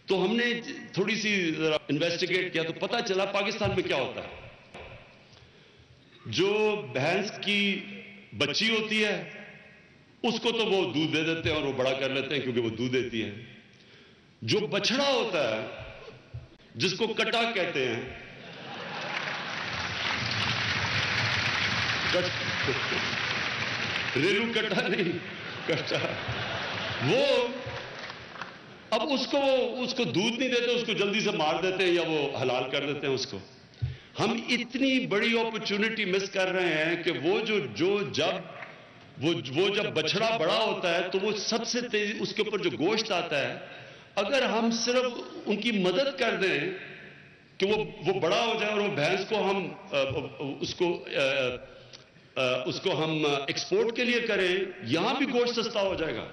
تو ہم نے تھوڑی سی انویسٹیگیٹ کیا تو پتا چلا پاکستان میں کیا ہوتا ہے. جو بھینس کی بچی ہوتی ہے اس کو تو وہ دودھ دے دیتے ہیں اور وہ بڑا کر لیتے ہیں کیونکہ وہ دودھ دیتی ہے. جو بچڑا ہوتا ہے جس کو کٹا کہتے ہیں، ریلو کٹا نہیں، کٹا، وہ اب اس کو دودھ نہیں دیتے، اس کو جلدی سے مار دیتے ہیں یا وہ حلال کر دیتے ہیں اس کو. ہم اتنی بڑی اپرچونٹی مس کر رہے ہیں کہ وہ جب بچڑا بڑا ہوتا ہے تو وہ سب سے تیزی اس کے اوپر جو گوشت آتا ہے، اگر ہم صرف ان کی مدد کر دیں کہ وہ بڑا ہو جائے اور وہ بھینس کو ہم اس کو ہم ایکسپورٹ کے لیے کریں، یہاں بھی گوشت سستا ہو جائے گا.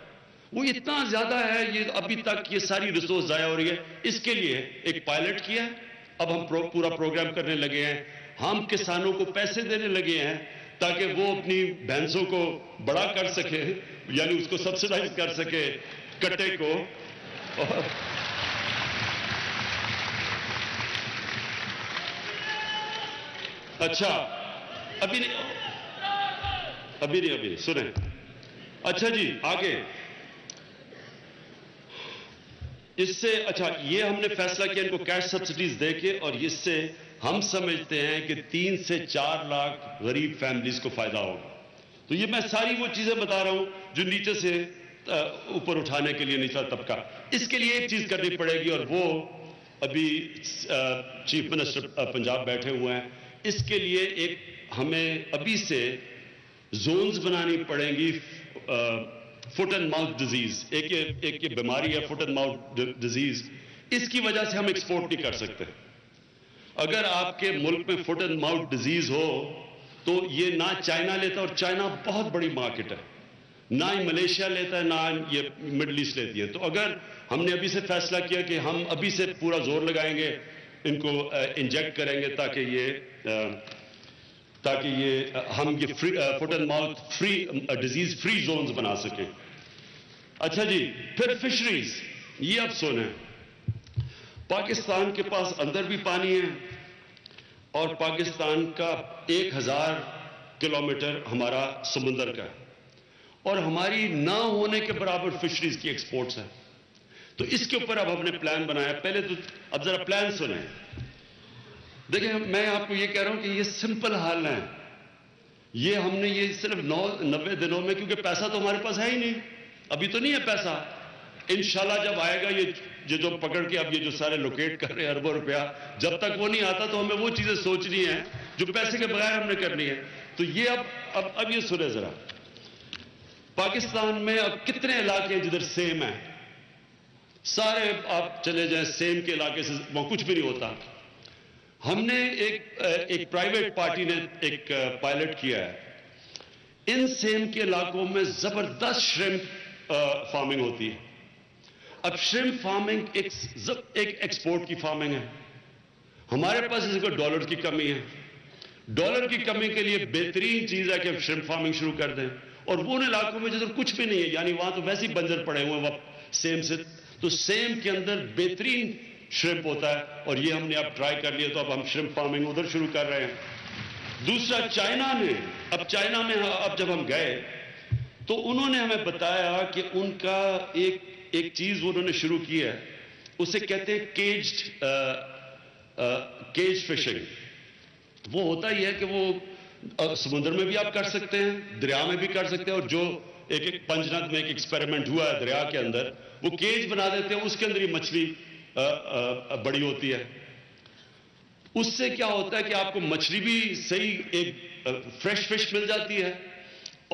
وہ اتنا زیادہ ہے، یہ ابھی تک یہ ساری ریسورس ضائع ہو رہی ہے. اس کے لیے ایک پائلٹ کیا ہے، اب ہم پورا پروگرام کرنے لگے ہیں. ہم کسانوں کو پیسے دینے لگے ہیں تاکہ وہ اپنی بھینسوں کو بڑا کر سکے، یعنی اس کو سبسڈائز کر سکے کٹے کو. اچھا ابھی نہیں سنیں. اچھا جی آگے اس سے، اچھا یہ ہم نے فیصلہ کیا ان کو کیش سبسڈیز دے کے، اور اس سے ہم سمجھتے ہیں کہ 3 سے 4 لاکھ غریب فیملیز کو فائدہ ہوگا. تو یہ میں ساری وہ چیزیں بتا رہا ہوں جو نیچے سے اوپر اٹھانے کے لیے نچلا طبقہ. اس کے لیے ایک چیز کرنی پڑے گی، اور وہ ابھی چیف منسٹر پنجاب بیٹھے ہوئے ہیں. اس کے لیے ایک ہمیں ابھی سے زونز بنانی پڑیں گی. فٹ اینڈ ماؤتھ ڈیزیز ایک یہ بیماری ہے، فٹ اینڈ ماؤتھ ڈیزیز. اس کی وجہ سے ہم ایکسپورٹ نہیں کر سکتے. اگر آپ کے ملک میں فٹ اینڈ ماؤتھ ڈیزیز ہو تو یہ نہ چائنا لیتا، اور چائنا بہت بڑی مارکیٹ ہے، نہ ہی ملیشیا لیتا ہے، نہ یہ مڈل ایسٹ لیتی ہے. تو اگر ہم نے ابھی سے فیصلہ کیا کہ ہم ابھی سے پورا زور لگائیں گے، ان کو انجیکٹ کریں گے تاکہ یہ ہم یہ foot and mouth disease free zones بنا سکیں. اچھا جی، پھر فشریز. یہ اب سنیں، پاکستان کے پاس اندر بھی پانی ہے اور پاکستان کا 1000 کلومیٹر ہمارا سمندر کا ہے اور ہماری نہ ہونے کے برابر فشریز کی ایکسپورٹس ہے. تو اس کے اوپر اب ہم نے پلان بنایا. پہلے تو اب ذرا پلان سنیں. دیکھیں، میں آپ کو یہ کہہ رہا ہوں کہ یہ سمپل حال ہے. یہ ہم نے یہ صرف 90 دنوں میں، کیونکہ پیسہ تو ہمارے پاس ہے ہی نہیں، ابھی تو نہیں ہے پیسہ. انشاءاللہ جب آئے گا یہ جو پکڑ کے اب یہ جو سارے لوکیٹ کر رہے ہیں اربوں روپیہ، جب تک وہ نہیں آتا تو ہمیں وہ چیزیں سوچنی ہیں جو پیسے کے بغیر ہم نے کرنی ہے. تو یہ اب یہ سنیں ذرا. پاکستان میں اب کتنے علاقے ہیں جدھر سیم ہیں؟ سارے آپ چلے جائیں سیم کے علاقے سے وہاں کچھ بھی نہیں ہوتا. ہم نے ایک پرائیویٹ پارٹی نے ایک پائلٹ کیا ہے. ان سیم کے علاقوں میں زبردست شرمپ فارمنگ ہوتی ہے. اب شرمپ فارمنگ ایک ایکسپورٹ کی فارمنگ ہے. ہمارے پاس اس کو ڈالر کی کمی ہے. ڈالر کی کمی کے لیے بہترین چیز ہے کہ ہم شرمپ فارمنگ شروع کر دیں. اور وہ ان علاقوں میں جدھر کچھ بھی نہیں ہے، یعنی وہاں تو ویسے ہی بنجر پڑے ہوئے ہیں سیم سے، تو سیم کے اندر بہترین شرمپ ہوتا ہے. اور یہ ہم نے اب ٹرائی کر لیا، تو اب ہم شرمپ فارمنگ ادھر شروع کر رہے ہیں. دوسرا چائنا نے، اب چائنا میں اب جب ہم گئے تو انہوں نے ہمیں بتایا کہ ان کا ایک چیز انہوں نے شروع کی ہے، اسے کہتے ہیں کیج فشنگ. وہ ہوتا ہی ہے کہ وہ سمندر میں بھی آپ کر سکتے ہیں، دریا میں بھی کر سکتے ہیں. اور جو ایک پنجنت میں ایک ایکسپیریمنٹ ہوا ہے دریا کے اندر، وہ کیج بنا دیتے ہیں، اس کے اندر یہ مچھلی بڑی ہوتی ہے. اس سے کیا ہوتا ہے کہ آپ کو مچھلی بھی صحیح ایک فریش فش مل جاتی ہے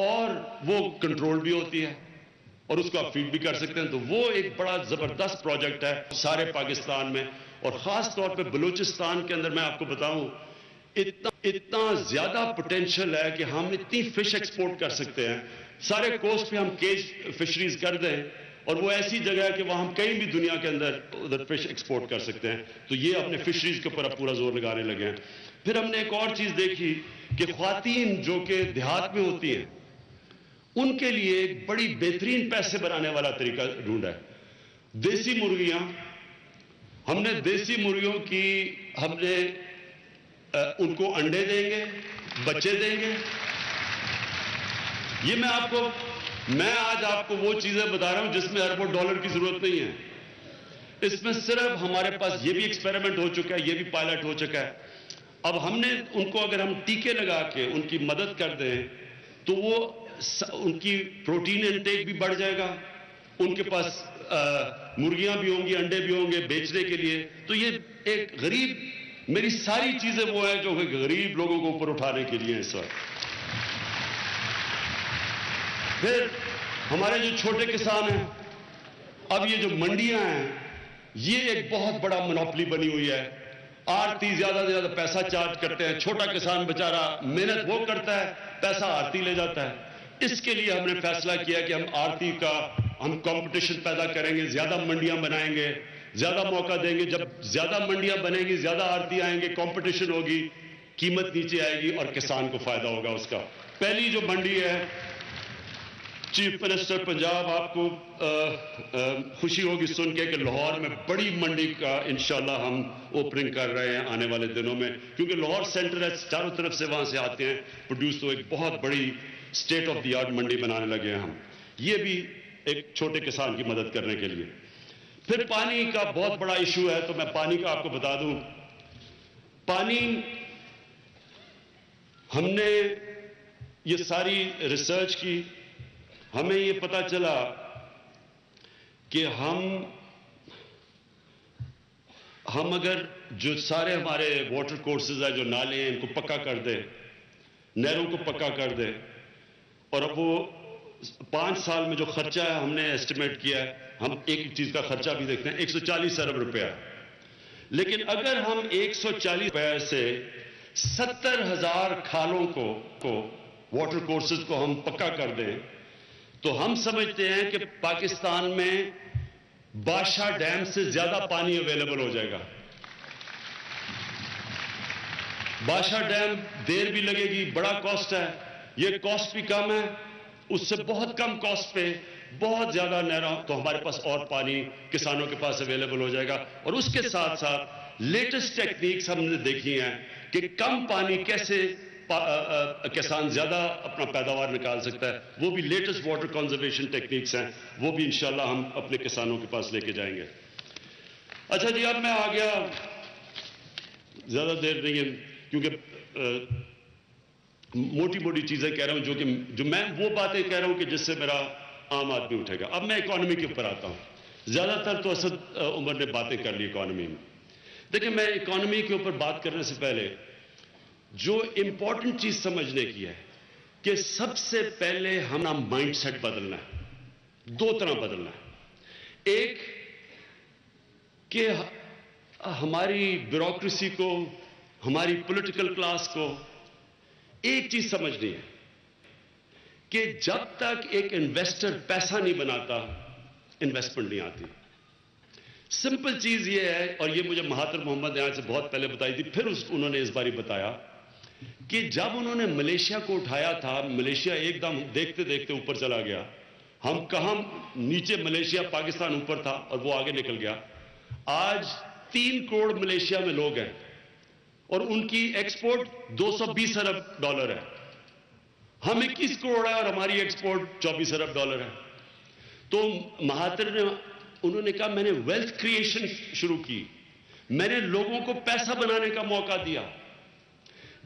اور وہ کنٹرول بھی ہوتی ہے اور اس کو آپ فیڈ بھی کر سکتے ہیں. تو وہ ایک بڑا زبردست پروجیکٹ ہے سارے پاکستان میں، اور خاص طور پہ بلوچستان کے اندر. میں آپ کو بتاؤں اتنا زیادہ پوٹینشیل ہے کہ ہم اتنی فش ایکسپورٹ کر سکتے ہیں. سارے کوسٹ پہ ہم کیج فشریز کر دیں اور وہ ایسی جگہ ہے کہ وہاں ہم کہیں بھی دنیا کے اندر ادھر فش ایکسپورٹ کر سکتے ہیں. تو یہ اپنے فشریز کے اوپر اب پورا زور لگانے لگے ہیں. پھر ہم نے ایک اور چیز دیکھی کہ خواتین جو کہ دیہات میں ہوتی ہیں ان کے لیے ایک بڑی بہترین پیسے بنانے والا طریقہ ڈھونڈا ہے. دیسی مرغیاں. ہم نے دیسی مرغیوں کی ہم نے ان کو انڈے دیں گے، بچے دیں گے. یہ میں آج آپ کو وہ چیزیں بتا رہا ہوں جس میں اربوں ڈالر کی ضرورت نہیں ہے. اس میں صرف ہمارے پاس یہ بھی ایکسپیریمنٹ ہو چکا ہے، یہ بھی پائلٹ ہو چکا ہے. اب ہم نے ان کو اگر ہم ٹیکے لگا کے ان کی مدد کر دیں تو وہ ان کی پروٹین انٹیک بھی بڑھ جائے گا، ان کے پاس مرغیاں بھی ہوں گی، انڈے بھی ہوں گے بیچنے کے لیے. تو یہ ایک غریب، میری ساری چیزیں وہ ہیں جو غریب لوگوں کو اوپر اٹھانے کے لیے اس وقت. پھر ہمارے جو چھوٹے کسان ہیں، اب یہ جو منڈیاں ہیں یہ ایک بہت بڑا منوپلی بنی ہوئی ہے. آڑتی زیادہ سے زیادہ پیسہ چارج کرتے ہیں. چھوٹا کسان بیچارہ محنت وہ کرتا ہے، پیسہ آڑتی لے جاتا ہے. اس کے لیے ہم نے فیصلہ کیا کہ ہم آڑتی کا ہم کمپٹیشن پیدا کریں گے، زیادہ منڈیاں بنائیں گے، زیادہ موقع دیں گے. جب زیادہ منڈیاں بنیں گی، زیادہ آڑتی آئیں گے، کمپٹیشن ہوگی، قیمت نیچے آئے گی اور کسان کو فائدہ ہوگا اس کا. پہلی جو منڈی ہے، چیف منسٹر پنجاب، آپ کو خوشی ہوگی سن کے کہ لاہور میں بڑی منڈی کا انشاءاللہ ہم اوپننگ کر رہے ہیں آنے والے دنوں میں. کیونکہ لاہور سینٹر ہے، چاروں طرف سے وہاں سے آتے ہیں پروڈیوس. تو ایک بہت بڑی اسٹیٹ آف دی آرٹ منڈی بنانے لگے ہیں ہم. یہ بھی ایک چھوٹے کسان کی مدد کرنے کے لیے. پھر پانی کا بہت بڑا ایشو ہے، تو میں پانی کا آپ کو بتا دوں. پانی ہم نے یہ ساری ریسرچ کی، ہمیں یہ پتا چلا کہ ہم اگر جو سارے ہمارے واٹر کورسز ہیں، جو نالے ہیں، ان کو پکا کر دیں، نہروں کو پکا کر دیں، اور اب وہ 5 سال میں جو خرچہ ہے ہم نے ایسٹیمیٹ کیا ہے، ہم ایک چیز کا خرچہ بھی دیکھتے ہیں 140 ارب روپیہ. لیکن اگر ہم 140 روپے سے 70,000 کھالوں کو واٹر کورسز کو ہم پکا کر دیں تو ہم سمجھتے ہیں کہ پاکستان میں بادشاہ ڈیم سے زیادہ پانی اویلیبل ہو جائے گا. باشا ڈیم دیر بھی لگے گی، بڑا کاسٹ ہے، یہ کاسٹ بھی کم ہے، اس سے بہت کم کاسٹ پہ بہت زیادہ نہروں تو ہمارے پاس اور پانی کسانوں کے پاس اویلیبل ہو جائے گا. اور اس کے ساتھ ساتھ لیٹسٹ ٹیکنیکس ہم نے دیکھی ہیں کہ کم پانی کیسے کسان زیادہ اپنا پیداوار نکال سکتا ہے، وہ بھی لیٹسٹ واٹر کنزرویشن ٹیکنیکس ہیں، وہ بھی انشاءاللہ ہم اپنے کسانوں کے پاس لے کے جائیں گے. اچھا جی، اب میں آ گیا، زیادہ دیر نہیں ہے کیونکہ موٹی موٹی چیزیں کہہ رہا ہوں جو میں وہ باتیں کہہ رہا ہوں کہ جس سے میرا عام آدمی اٹھے گا. اب میں اکانومی کے اوپر آتا ہوں. زیادہ تر تو اسد عمر نے باتیں کر لی اکانومی میں. دیکھیں، میں اکانومی کے اوپر بات کرنے سے پہلے جو امپورٹنٹ چیز سمجھنے کی ہے کہ سب سے پہلے ہمارا مائنڈ سیٹ بدلنا ہے. دو طرح بدلنا ہے. ایک کہ ہماری بیوروکریسی کو، ہماری پولیٹیکل کلاس کو ایک چیز سمجھنی ہے کہ جب تک ایک انویسٹر پیسہ نہیں بناتا، انویسٹمنٹ نہیں آتی. سمپل چیز یہ ہے، اور یہ مجھے مہاتر محمد یہاں سے بہت پہلے بتائی تھی، پھر انہوں نے اس باری بتایا کہ جب انہوں نے ملیشیا کو اٹھایا تھا، ملیشیا ایک دم دیکھتے دیکھتے اوپر چلا گیا. ہم کہاں نیچے، ملیشیا، پاکستان اوپر تھا اور وہ آگے نکل گیا. آج 3 کروڑ ملیشیا میں لوگ ہیں اور ان کی ایکسپورٹ $220 ارب ہے. ہم 21 کروڑ ہے اور ہماری ایکسپورٹ $24 ارب ہے. تو مہاتر نے، انہوں نے کہا میں نے ویلتھ کریشن شروع کی، میں نے لوگوں کو پیسہ بنانے کا موقع دیا.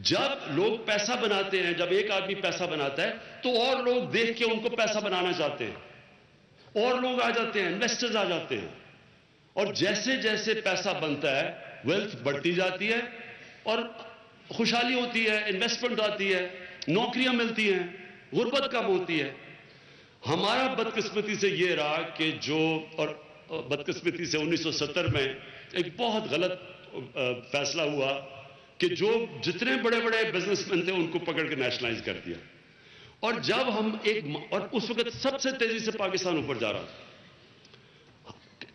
جب لوگ پیسہ بناتے ہیں، جب ایک آدمی پیسہ بناتا ہے تو اور لوگ دیکھ کے ان کو پیسہ بنانا چاہتے ہیں، اور لوگ آ جاتے ہیں، انویسٹرز آ جاتے ہیں. اور جیسے جیسے پیسہ بنتا ہے ویلتھ بڑھتی جاتی ہے اور خوشحالی ہوتی ہے، انویسٹمنٹ آتی ہے، نوکریاں ملتی ہیں، غربت کم ہوتی ہے. ہمارا بدقسمتی سے یہ رہا کہ اور بدقسمتی سے 1970 میں ایک بہت غلط فیصلہ ہوا کہ جتنے بڑے بڑے بزنس مین تھے ان کو پکڑ کے نیشنلائز کر دیا. اور جب ہم اور اس وقت سب سے تیزی سے پاکستان اوپر جا رہا تھا.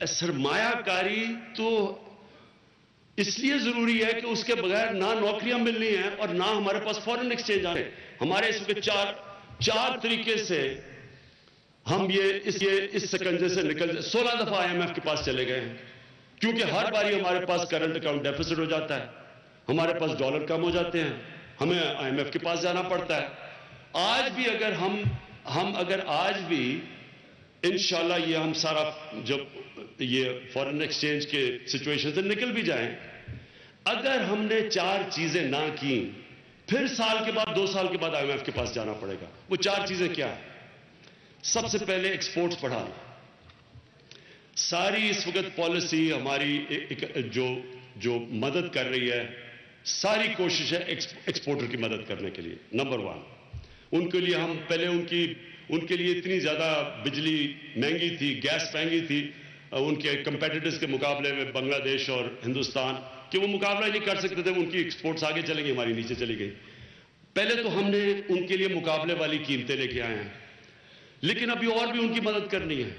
سرمایہ کاری تو اس لیے ضروری ہے کہ اس کے بغیر نہ نوکریاں ملنی ہیں اور نہ ہمارے پاس فورن ایکسچینج آنے. ہمارے اس وقت چار طریقے سے ہم اس سکنجے سے نکل 16 دفعہ IMF کے پاس چلے گئے ہیں کیونکہ ہر باری ہمارے پاس کرنٹ اکاؤنٹ ڈیفیسٹ ہو جاتا ہے، ہمارے پاس ڈالر کم ہو جاتے ہیں، ہمیں IMF کے پاس جانا پڑتا ہے. آج بھی اگر ہم آج بھی انشاءاللہ یہ ہم سارا جب یہ فورن ایکسچینج کے سچویشن سے نکل بھی جائیں، اگر ہم نے 4 چیزیں نہ کی پھر سال کے بعد 2 سال کے بعد IMF کے پاس جانا پڑے گا. وہ 4 چیزیں کیا ہیں؟ سب سے پہلے ایکسپورٹس بڑھانا. ساری اس وقت پالیسی ہماری جو مدد کر رہی ہے، ساری کوشش ہے ایکسپورٹر کی مدد کرنے کے لیے. نمبر 1 ان کے لیے ہم پہلے ان کے لیے اتنی زیادہ بجلی مہنگی تھی، گیس مہنگی تھی ان کے کمپیٹیٹرز کے مقابلے میں، بنگلہ دیش اور ہندوستان، کہ وہ مقابلہ ہی نہیں کر سکتے تھے. ان کی ایکسپورٹس آگے چلیں گی، ہماری نیچے چلی گئی. پہلے تو ہم نے ان کے لیے مقابلے والی قیمتیں لے کے آئے ہیں، لیکن ابھی اور بھی ان کی مدد کرنی ہے،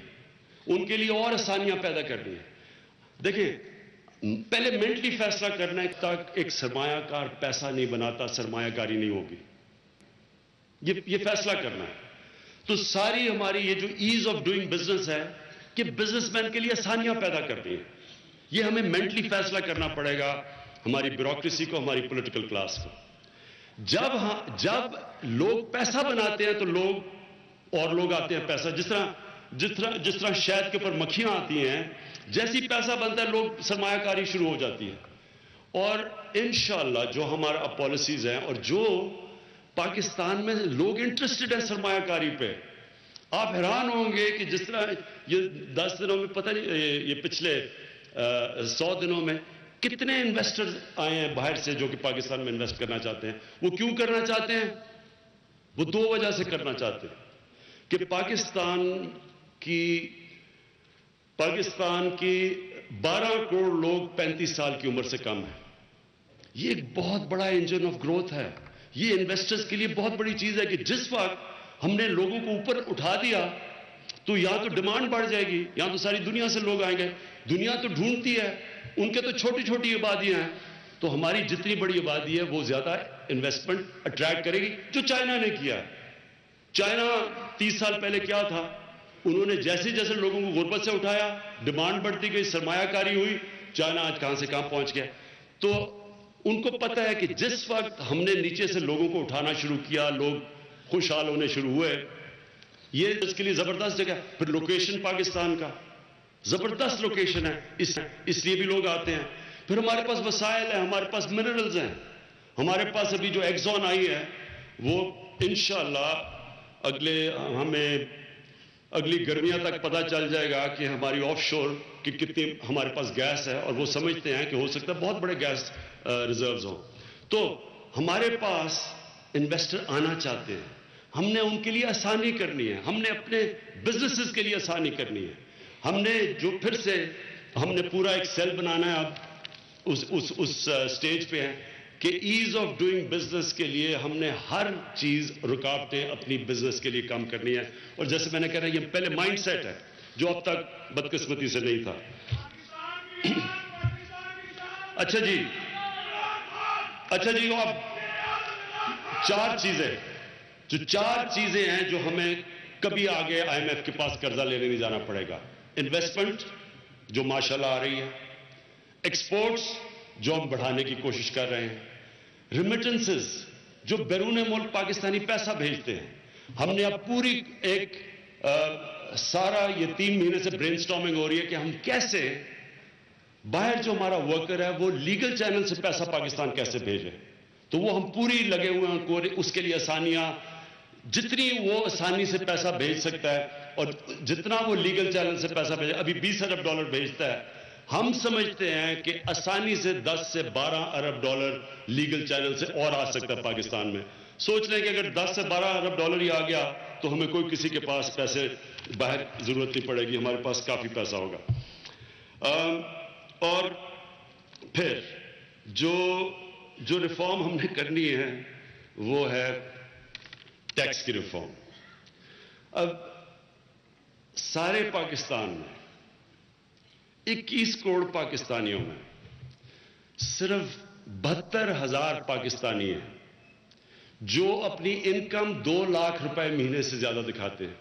ان کے لیے اور آسانیاں پیدا کرنی ہے. دیکھیں، پہلے مینٹلی فیصلہ کرنا ہے تک ایک سرمایہ کار پیسہ نہیں بناتا، سرمایہ کاری نہیں ہوگی. یہ فیصلہ کرنا ہے. تو ساری ہماری یہ جو ایز آف ڈوئنگ بزنس ہے کہ بزنس مین کے لیے آسانیاں پیدا کرتی ہیں، یہ ہمیں مینٹلی فیصلہ کرنا پڑے گا، ہماری بیوروکریسی کو، ہماری پولیٹیکل کلاس کو. جب لوگ پیسہ بناتے ہیں تو اور لوگ آتے ہیں پیسہ. جس طرح شہد کے اوپر مکھیاں آتی ہیں، جیسی پیسہ بنتا ہے لوگ سرمایہ کاری شروع ہو جاتی ہے. اور انشاءاللہ جو ہمارا پالیسیز ہیں اور جو پاکستان میں لوگ انٹرسٹڈ ہیں سرمایہ کاری پہ، آپ حیران ہوں گے کہ جس طرح یہ 10 دنوں میں، پتہ نہیں یہ پچھلے 100 دنوں میں کتنے انویسٹرز آئے ہیں باہر سے جو کہ پاکستان میں انویسٹ کرنا چاہتے ہیں. وہ کیوں کرنا چاہتے ہیں؟ وہ 2 وجہ سے کرنا چاہتے ہیں کہ پاکستان کی 12 کروڑ لوگ 35 سال کی عمر سے کم ہیں. یہ ایک بہت بڑا انجن آف گروتھ ہے. یہ انویسٹرز کے لیے بہت بڑی چیز ہے کہ جس وقت ہم نے لوگوں کو اوپر اٹھا دیا تو یہاں تو ڈیمانڈ بڑھ جائے گی، یہاں تو ساری دنیا سے لوگ آئیں گے. دنیا تو ڈھونڈتی ہے، ان کے تو چھوٹی چھوٹی آبادیاں ہیں، تو ہماری جتنی بڑی آبادی ہے وہ زیادہ انویسٹمنٹ اٹریکٹ کرے گی، جو چائنا نے کیا ہے۔ چائنا 30 سال پہلے کیا تھا، انہوں نے جیسے جیسے لوگوں کو غربت سے اٹھایا، ڈیمانڈ بڑھتی گئی، سرمایہ کاری ہوئی، چائنا آج کہاں سے کہاں پہنچ گیا۔ تو ان کو پتہ ہے کہ جس وقت ہم نے نیچے سے لوگوں کو اٹھانا شروع کیا، لوگ خوشحال ہونے شروع ہوئے، یہ اس کے لیے زبردست جگہ۔ پھر لوکیشن پاکستان کا زبردست لوکیشن ہے، اس لیے بھی لوگ آتے ہیں۔ پھر ہمارے پاس وسائل ہیں، ہمارے پاس منرلز ہیں، ہمارے پاس ابھی جو ایکزون آئی ہے وہ انشاءاللہ ہمیں اگلی گرمیاں تک پتہ چل جائے گا کہ ہماری آف شور کی کتنی ہمارے پاس گیس ہے، اور وہ سمجھتے ہیں کہ ہو سکتا ہے بہت بڑے گیس ریزروز ہوں۔ تو ہمارے پاس انویسٹر آنا چاہتے ہیں، ہم نے ان کے لیے آسانی کرنی ہے، ہم نے اپنے بزنسز کے لیے آسانی کرنی ہے۔ ہم نے جو پھر سے ہم نے پورا ایک سیل بنانا ہے، اب اس سٹیج پہ ہے کہ ایز آف ڈوئنگ بزنس کے لیے ہم نے ہر چیز رکاوٹیں اپنی بزنس کے لیے کم کرنی ہے۔ اور جیسے میں نے کہا یہ پہلے مائنڈ سیٹ ہے جو اب تک بدقسمتی سے نہیں تھا۔ اچھا جی اب چار چیزیں ہیں جو ہمیں کبھی آگے آئی ایم ایف کے پاس قرضہ لینے نہیں جانا پڑے گا۔ انویسٹمنٹ جو ماشاءاللہ آ رہی ہے، ایکسپورٹس جو ہم بڑھانے کی کوشش کر رہے ہیں، ریمیٹنسز جو بیرون ملک پاکستانی پیسہ بھیجتے ہیں، ہم نے اب پوری ایک سارا یہ 3 مہینے سے برین سٹارمنگ ہو رہی ہے کہ ہم کیسے باہر جو ہمارا ورکر ہے وہ لیگل چینل سے پیسہ پاکستان کیسے بھیجے۔ تو وہ ہم پوری لگے ہوئے ہیں، اس کے لیے آسانیاں جتنی وہ آسانی سے پیسہ بھیج سکتا ہے، اور جتنا وہ لیگل چینل سے پیسہ بھیجے، ابھی $20 ارب بھیجتا ہے، ہم سمجھتے ہیں کہ آسانی سے 10 سے 12 ارب ڈالر لیگل چینل سے اور آ سکتا ہے پاکستان میں۔ سوچ لیں کہ اگر 10 سے 12 ارب ڈالر ہی آ گیا تو ہمیں کوئی کسی کے پاس پیسے باہر ضرورت نہیں پڑے گی، ہمارے پاس کافی پیسہ ہوگا۔ اور پھر جو ریفارم ہم نے کرنی ہے وہ ہے ٹیکس کی ریفارم۔ اب سارے پاکستان میں 21 کروڑ پاکستانیوں میں صرف 72,000 پاکستانی ہیں جو اپنی انکم 2 لاکھ روپے مہینے سے زیادہ دکھاتے ہیں۔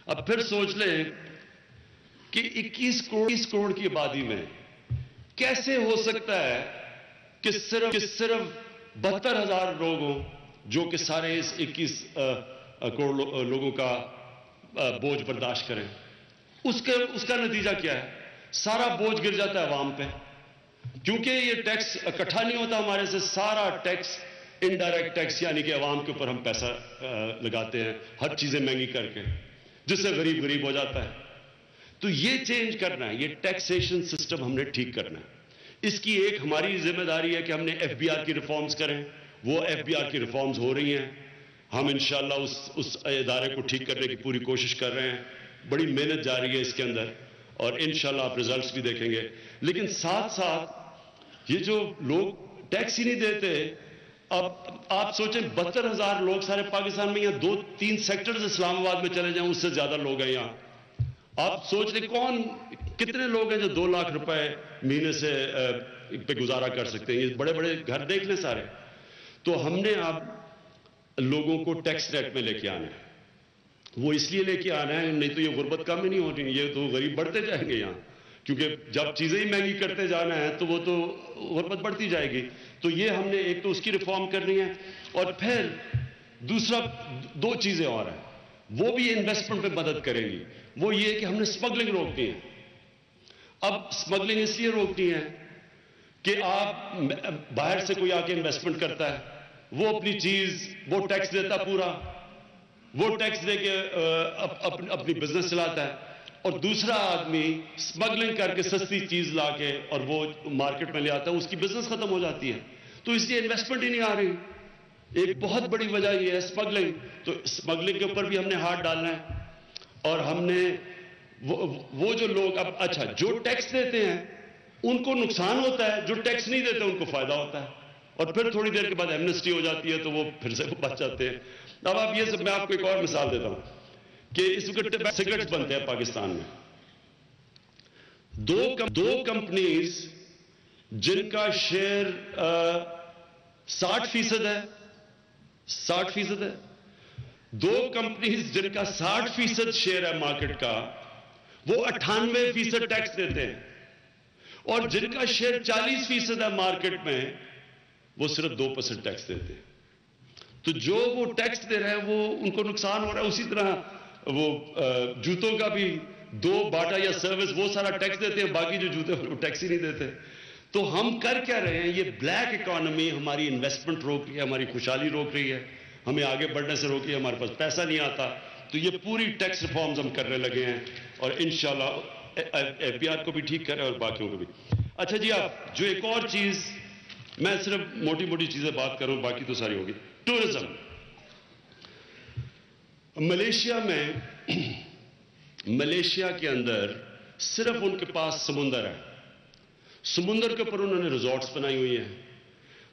اب پھر سوچ لیں کہ 21 کروڑ کی آبادی میں کیسے ہو سکتا ہے کہ صرف 72,000 لوگ ہوں جو کہ سارے اس 21 کروڑ لوگوں کا بوجھ برداشت کریں۔ اس کا نتیجہ کیا ہے؟ سارا بوجھ گر جاتا ہے عوام پہ، کیونکہ یہ ٹیکس اکٹھا نہیں ہوتا ہمارے سے، سارا ٹیکس انڈائریکٹ ٹیکس یعنی کہ عوام کے اوپر ہم پیسہ لگاتے ہیں ہر چیزیں مہنگی کر کے، جس سے غریب ہو جاتا ہے۔ تو یہ چینج کرنا ہے، یہ ٹیکسیشن سسٹم ہم نے ٹھیک کرنا ہے۔ اس کی ایک ہماری ذمہ داری ہے کہ ہم نے ایف بی آر کی ریفارمز کریں، وہ ایف بی آر کی ریفارمز ہو رہی ہیں، ہم انشاءاللہ اس ادارے کو ٹھیک کرنے کی پوری کوشش کر رہے ہیں، بڑی محنت جاری ہے اس کے اندر، اور انشاءاللہ آپ ریزلٹس بھی دیکھیں گے۔ لیکن ساتھ ساتھ یہ جو لوگ ٹیکس ہی نہیں دیتے، اب آپ سوچیں 72,000 لوگ سارے پاکستان میں، یہاں 2-3 سیکٹرز اسلام آباد میں چلے جائیں اس سے زیادہ لوگ ہیں یہاں۔ آپ سوچ لیں کتنے لوگ ہیں جو 2 لاکھ روپے مہینے سے پہ گزارا کر سکتے ہیں، یہ بڑے بڑے گھر دیکھ لیں سارے۔ تو ہم نے اب لوگوں کو ٹیکس ریٹ میں لے کے آنا ہے، وہ اس لیے لے کے آنا ہے، نہیں تو یہ غربت کم ہی نہیں ہو رہی، یہ تو غریب بڑھتے جائیں گے یہاں، کیونکہ جب چیزیں ہی مہنگی کرتے جانا ہے تو وہ تو غربت بڑھتی جائے گی۔ تو یہ ہم نے ایک تو اس کی ریفارم کرنی ہے، اور پھر دوسرا 2 چیزیں اور ہیں وہ بھی انویسٹمنٹ پہ مدد کریں گی، وہ یہ کہ ہم نے سمگلنگ روکنی ہے۔ اب سمگلنگ اس لیے روکنی ہے کہ آپ باہر سے کوئی آ کے انویسٹمنٹ کرتا ہے، وہ اپنی چیز وہ ٹیکس دیتا پورا، وہ ٹیکس دے کے اپنی بزنس چلاتا ہے، اور دوسرا آدمی سمگلنگ کر کے سستی چیز لا کے اور وہ مارکیٹ میں لے آتا ہے، اس کی بزنس ختم ہو جاتی ہے۔ تو اس لیے انویسٹمنٹ ہی نہیں آ رہی۔ ایک بہت بڑی وجہ یہ ہے سمگلنگ، تو سمگلنگ کے اوپر بھی ہم نے ہاتھ ڈالنا ہے، اور ہم نے وہ جو لوگ اب اچھا جو ٹیکس دیتے ہیں ان کو نقصان ہوتا ہے، جو ٹیکس نہیں دیتے ان کو فائدہ ہوتا ہے، اور پھر تھوڑی دیر کے بعد ایمنسٹی ہو جاتی ہے تو وہ پھر سے بچ جاتے ہیں۔ اب آپ یہ سب، میں آپ کو ایک اور مثال دیتا ہوں کہ اس وقت سگریٹس بنتے ہیں پاکستان میں، دو کمپنیز جن کا شیئر 60% ہے، 60% ہے. دو کمپنیز جن کا 60% شیئر ہے مارکیٹ کا، وہ 98% ٹیکس دیتے ہیں، اور جن کا شیئر 40% ہے مارکیٹ میں، وہ صرف 2% ٹیکس دیتے ہیں. تو جو وہ ٹیکس دے رہے ہیں وہ ان کو نقصان ہو رہا ہے. اسی طرح وہ جوتوں کا بھی 2 باٹا یا سروس وہ سارا ٹیکس دیتے ہیں، باقی جو جوتے وہ ٹیکس ہی نہیں دیتے. تو ہم کر کیا رہے ہیں؟ یہ بلیک اکانومی ہماری انویسٹمنٹ روک رہی ہے، ہماری خوشحالی روک رہی ہے، ہمیں آگے بڑھنے سے روک رہی ہے. ہمارے پاس پیسہ نہیں آتا. تو یہ پوری ٹیکس ریفارمز ہم کرنے لگے ہیں، اور انشاءاللہ ایف بی آر کو بھی ٹھیک کریں اور باقیوں کو بھی. اچھا جی، آپ جو ایک اور چیز، میں صرف موٹی موٹی چیزیں بات کروں، باقی تو ساری ہوگی. ٹورزم. ملیشیا کے اندر صرف ان کے پاس سمندر ہے، سمندر کے اوپر انہوں نے ریزورٹس بنائی ہوئی ہیں.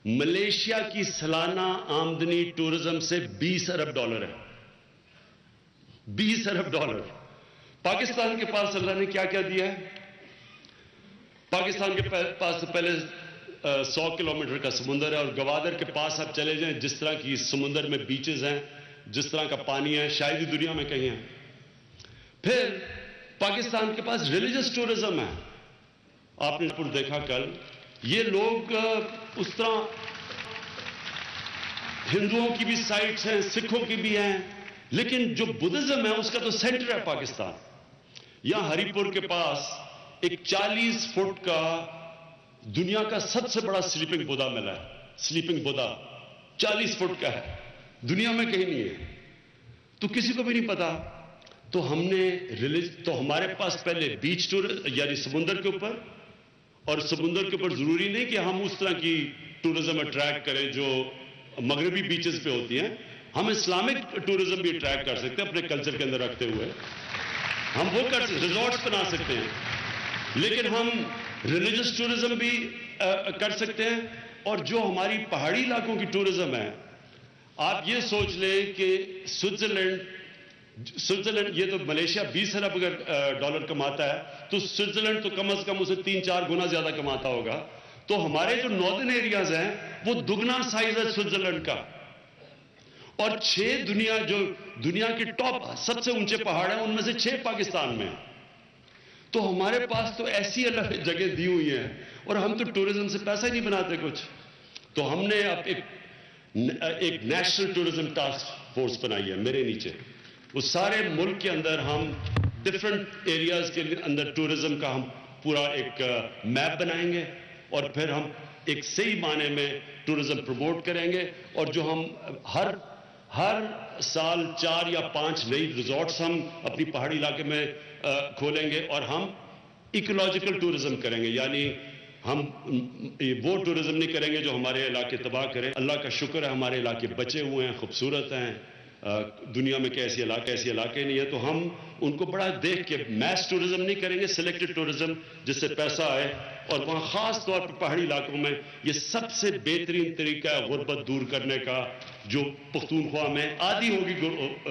ملیشیا کی سالانہ آمدنی ٹورزم سے $20 ارب ہے. $20 ارب. پاکستان کے پاس اللہ نے کیا کیا دیا ہے؟ پاکستان کے پاس پہلے 100 کلومیٹر کا سمندر ہے، اور گوادر کے پاس آپ چلے جائیں، جس طرح کی سمندر میں بیچز ہیں، جس طرح کا پانی ہے، شاید ہی دنیا میں کہیں ہے. پھر پاکستان کے پاس ریلیجس ٹورزم ہے. آپ نے دیکھا کل، یہ لوگ اس طرح ہندوؤں کی بھی سائٹس ہیں، سکھوں کی بھی ہیں، لیکن جو بدھزم ہے اس کا تو سینٹر ہے پاکستان. یہاں ہری پور کے پاس ایک 40 فٹ کا دنیا کا سب سے بڑا سلیپنگ بودھا ملا ہے. سلیپنگ بودھا 40 فٹ کا ہے، دنیا میں کہیں نہیں ہے، تو کسی کو بھی نہیں پتا. تو ہم نے تو ہمارے پاس پہلے بیچ ٹور یعنی سمندر کے اوپر، اور سمندر کے اوپر ضروری نہیں کہ ہم اس طرح کی ٹورزم اٹریکٹ کریں جو مغربی بیچز پہ ہوتی ہیں. ہم اسلامک ٹورزم بھی اٹریکٹ کر سکتے ہیں اپنے کلچر کے اندر رکھتے ہوئے. ہم وہ کر سکتے، ریزورٹس بنا سکتے ہیں، لیکن ہم ریلیجس ٹورزم بھی کر سکتے ہیں. اور جو ہماری پہاڑی علاقوں کی ٹورزم ہے، آپ یہ سوچ لیں کہ سوئٹزرلینڈ، یہ تو ملیشیا $20 ارب اگر ڈالر کماتا ہے، تو سوئٹزرلینڈ تو کم از کم اسے 3-4 گنا زیادہ کماتا ہوگا. تو ہمارے جو ناردرن ایریاز ہیں وہ دگنا سائز ہے سوئٹزرلینڈ کا. اور 6 جو دنیا کے ٹاپ سب سے اونچے پہاڑ ہیں، ان میں سے 6 پاکستان میں. تو ہمارے پاس تو ایسی الگ جگہ دی ہوئی ہیں، اور ہم تو ٹورزم سے پیسہ ہی نہیں بناتے کچھ. تو ہم نے اب ایک نیشنل ٹورزم ٹاسک فورس بنائی ہے میرے نیچے. وہ سارے ملک کے اندر ہم ڈفرنٹ ایریاز کے اندر ٹورزم کا ہم پورا ایک میپ بنائیں گے، اور پھر ہم ایک صحیح معنی میں ٹورزم پروموٹ کریں گے. اور جو ہم ہر سال 4 یا 5 نئی ریزورٹس ہم اپنی پہاڑی علاقے میں کھولیں گے، اور ہم ایکولوجیکل ٹورزم کریں گے. یعنی ہم وہ ٹورزم نہیں کریں گے جو ہمارے علاقے تباہ کرے. اللہ کا شکر ہے ہمارے علاقے بچے ہوئے ہیں، خوبصورت ہیں. دنیا میں ایسے علاقے نہیں ہے. تو ہم ان کو بڑا دیکھ کے میس ٹورزم نہیں کریں گے، سلیکٹڈ ٹورزم جس سے پیسہ آئے. اور وہاں خاص طور پر پہاڑی علاقوں میں یہ سب سے بہترین طریقہ ہے غربت دور کرنے کا. جو پختونخوا میں آدھی ہوگی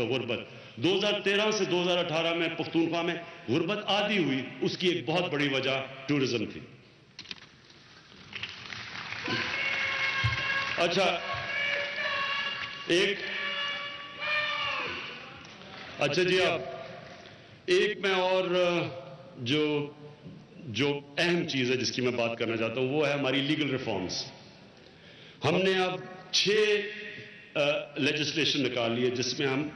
غربت، 2013 سے 2018 میں پختونخوا میں غربت آدھی ہوئی، اس کی ایک بہت بڑی وجہ ٹورزم تھی. اچھا جی، اب ایک میں اور جو اہم چیز ہے جس کی میں بات کرنا چاہتا ہوں، وہ ہے ہماری لیگل ریفارمز. ہم نے اب 6 لیجسلیشن نکال لی ہے جس میں ہم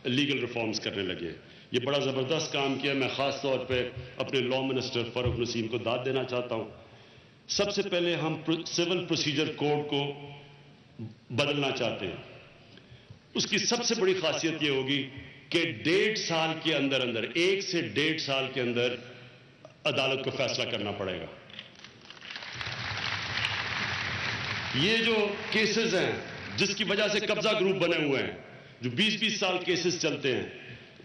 لیگل ریفارمز کرنے لگے. یہ بڑا زبردست کام کیا. میں خاص طور پہ اپنے لا منسٹر فاروق نسیم کو داد دینا چاہتا ہوں. سب سے پہلے ہم سول پروسیجر کوڈ کو بدلنا چاہتے ہیں. اس کی سب سے بڑی خاصیت یہ ہوگی کہ 1.5 سال کے اندر 1 سے 1.5 سال کے اندر عدالت کو فیصلہ کرنا پڑے گا. یہ جو کیسز ہیں جس کی وجہ سے قبضہ گروپ بنے ہوئے ہیں، جو 20-20 سال کیسز چلتے ہیں،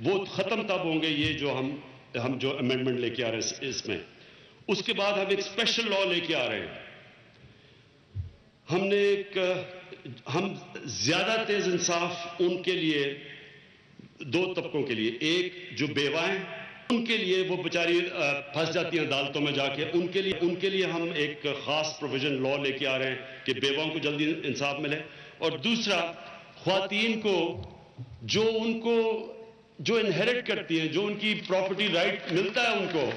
وہ ختم تب ہوں گے یہ جو ہم جو امینڈمنٹ لے کے آ رہے ہیں اس میں. اس کے بعد ہم ایک اسپیشل لا لے کے آ رہے ہیں. ہم زیادہ تیز انصاف ان کے لیے 2 طبقوں کے لیے، ایک جو بیوہ ہیں ان کے لیے وہ بیچاری پھنس جاتی ہیں عدالتوں میں جا کے، ان کے لیے ہم ایک خاص پروویژن لا لے کے آ رہے ہیں کہ بیواؤں کو جلدی انصاف ملے. اور دوسرا، خواتین کو جو انہیرٹ کرتی ہیں، جو ان کی پراپرٹی رائٹ ملتا ہے ان کو،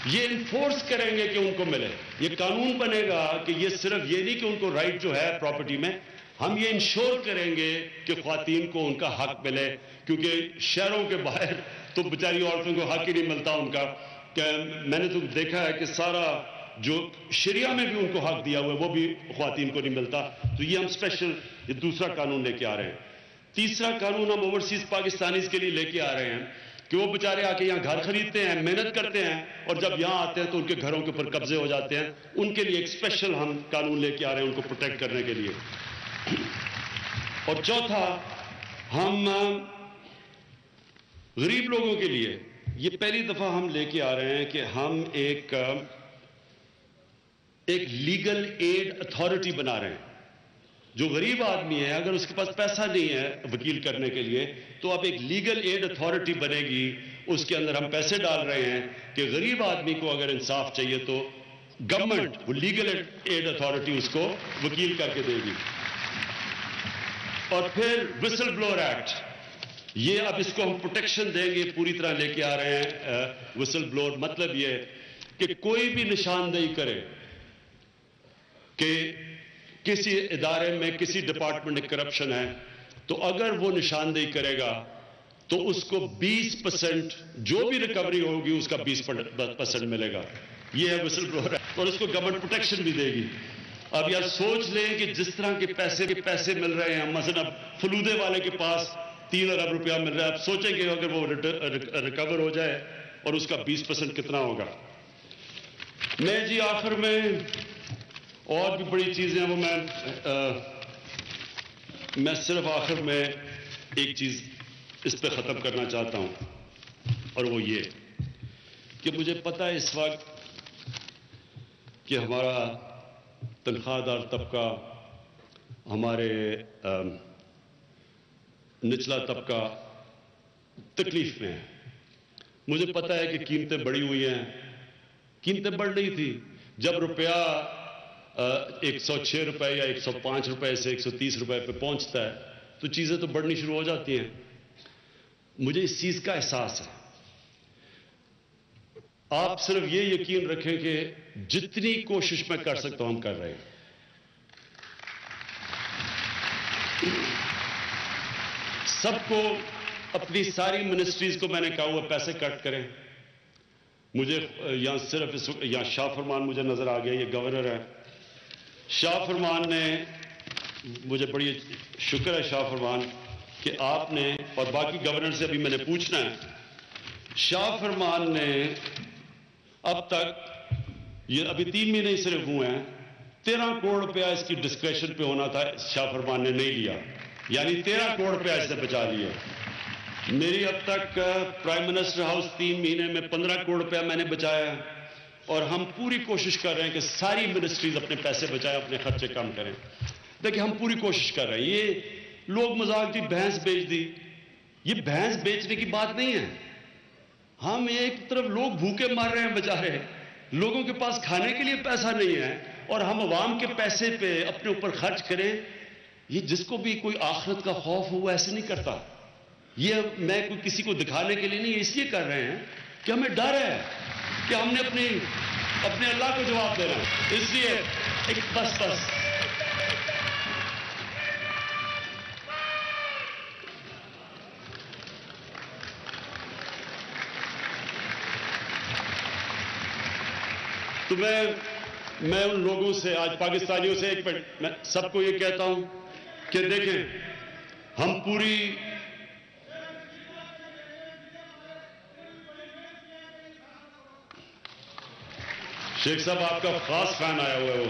یہ انفورس کریں گے کہ ان کو ملے. یہ قانون بنے گا کہ یہ صرف یہ نہیں کہ ان کو رائٹ جو ہے پراپرٹی میں، ہم یہ انشور کریں گے کہ خواتین کو ان کا حق ملے. کیونکہ شہروں کے باہر تو بیچاری عورتوں کو حق ہی نہیں ملتا ان کا. کہ میں نے تو دیکھا ہے کہ سارا جو شریعہ میں بھی ان کو حق دیا ہوا ہے وہ بھی خواتین کو نہیں ملتا. تو یہ ہم اسپیشل یہ دوسرا قانون لے کے آ رہے ہیں. تیسرا قانون ہم اوورسیز پاکستانیز کے لیے لے کے آ رہے ہیں کہ وہ بیچارے آ کے یہاں گھر خریدتے ہیں، محنت کرتے ہیں، اور جب یہاں آتے ہیں تو ان کے گھروں کے اوپر قبضے ہو جاتے ہیں. ان کے لیے ایک اسپیشل ہم قانون لے کے آ رہے ہیں ان کو پروٹیکٹ کرنے کے لیے. اور چوتھا، ہم غریب لوگوں کے لیے یہ پہلی دفعہ ہم لے کے آ رہے ہیں کہ ہم ایک لیگل ایڈ اتھارٹی بنا رہے ہیں. جو غریب آدمی ہے اگر اس کے پاس پیسہ نہیں ہے وکیل کرنے کے لیے تو اب ایک لیگل ایڈ اتھارٹی بنے گی. اس کے اندر ہم پیسے ڈال رہے ہیں کہ غریب آدمی کو اگر انصاف چاہیے تو گورنمنٹ وہ لیگل ایڈ اتھارٹی اس کو وکیل کر کے دے گی. اور پھر وسل بلور ایکٹ، یہ اب اس کو ہم پروٹیکشن دیں گے، پوری طرح لے کے آ رہے ہیں. وسل بلور مطلب یہ کہ کوئی بھی نشاندہی کرے کہ کسی ادارے میں کسی ڈپارٹمنٹ میں کرپشن ہے، تو اگر وہ نشاندہی کرے گا تو اس کو 20% جو بھی ریکوری ہوگی اس کا 20% ملے گا. یہ ہے وسل بلور ایکٹ، اور اس کو گورنمنٹ پروٹیکشن بھی دے گی. اب یار سوچ لیں کہ جس طرح کے پیسے مل رہے ہیں، مثلا اب فلودے والے کے پاس 3 ارب روپیہ مل رہا ہے. اب سوچیں کہ اگر وہ ریکور ہو جائے اور اس کا 20% کتنا ہوگا. میں جی آخر میں اور بھی بڑی چیزیں وہ میں صرف آخر میں ایک چیز اس پہ ختم کرنا چاہتا ہوں، اور وہ یہ کہ مجھے پتہ ہے اس وقت کہ ہمارا تنخواہ دار طبقہ، ہمارے نچلا طبقہ تکلیف میں ہے. مجھے پتہ ہے کہ قیمتیں بڑھی ہوئی ہیں. قیمتیں بڑھ رہی تھی جب روپیہ 106 روپے یا 105 روپے سے 130 روپے پہ پہنچتا ہے تو چیزیں تو بڑھنی شروع ہو جاتی ہیں. مجھے اس چیز کا احساس ہے. آپ صرف یہ یقین رکھیں کہ جتنی کوشش میں کر سکتا ہوں ہم کر رہے ہیں. سب کو اپنی ساری منسٹریز کو میں نے کہا ہوا پیسے کٹ کریں. مجھے یہاں صرف یہاں شاہ فرمان مجھے نظر آ گیا، یہ گورنر ہے. شاہ فرمان نے مجھے بڑی شکر ہے شاہ فرمان کہ آپ نے، اور باقی گورنر سے ابھی میں نے پوچھنا ہے، شاہ فرمان نے اب تک یہ ابھی 3 مہینے ہی صرف ہوئے ہیں، 13 کروڑ روپیہ اس کی ڈسکریشن پہ ہونا تھا، شاہ فرمان نے نہیں لیا. یعنی 13 کروڑ روپیہ اس سے بچا لیا. میری اب تک پرائم منسٹر ہاؤس 3 مہینے میں 15 کروڑ روپیہ میں نے بچایا. اور ہم پوری کوشش کر رہے ہیں کہ ساری منسٹریز اپنے پیسے بچائیں، اپنے خرچے کم کریں. دیکھیں ہم پوری کوشش کر رہے ہیں. یہ لوگ مذاق دی بھینس بیچ دی، یہ بھینس بیچنے کی بات نہیں ہے. ہم ایک طرف لوگ بھوکے مار رہے ہیں بیچارے، لوگوں کے پاس کھانے کے لیے پیسہ نہیں ہے، اور ہم عوام کے پیسے پہ اپنے اوپر خرچ کریں. یہ جس کو بھی کوئی آخرت کا خوف ہو وہ ایسے نہیں کرتا. یہ میں کوئی کسی کو دکھانے کے لیے نہیں، اس لیے کر رہے ہیں کہ ہمیں ڈر ہے کہ ہم نے اپنے اللہ کو جواب دینا ہے. اس لیے ایک بس تو میں ان لوگوں سے، آج پاکستانیوں سے ایک میں سب کو یہ کہتا ہوں کہ دیکھیں ہم پوری شیخ صاحب آپ کا خاص فین آیا ہوا ہے، وہ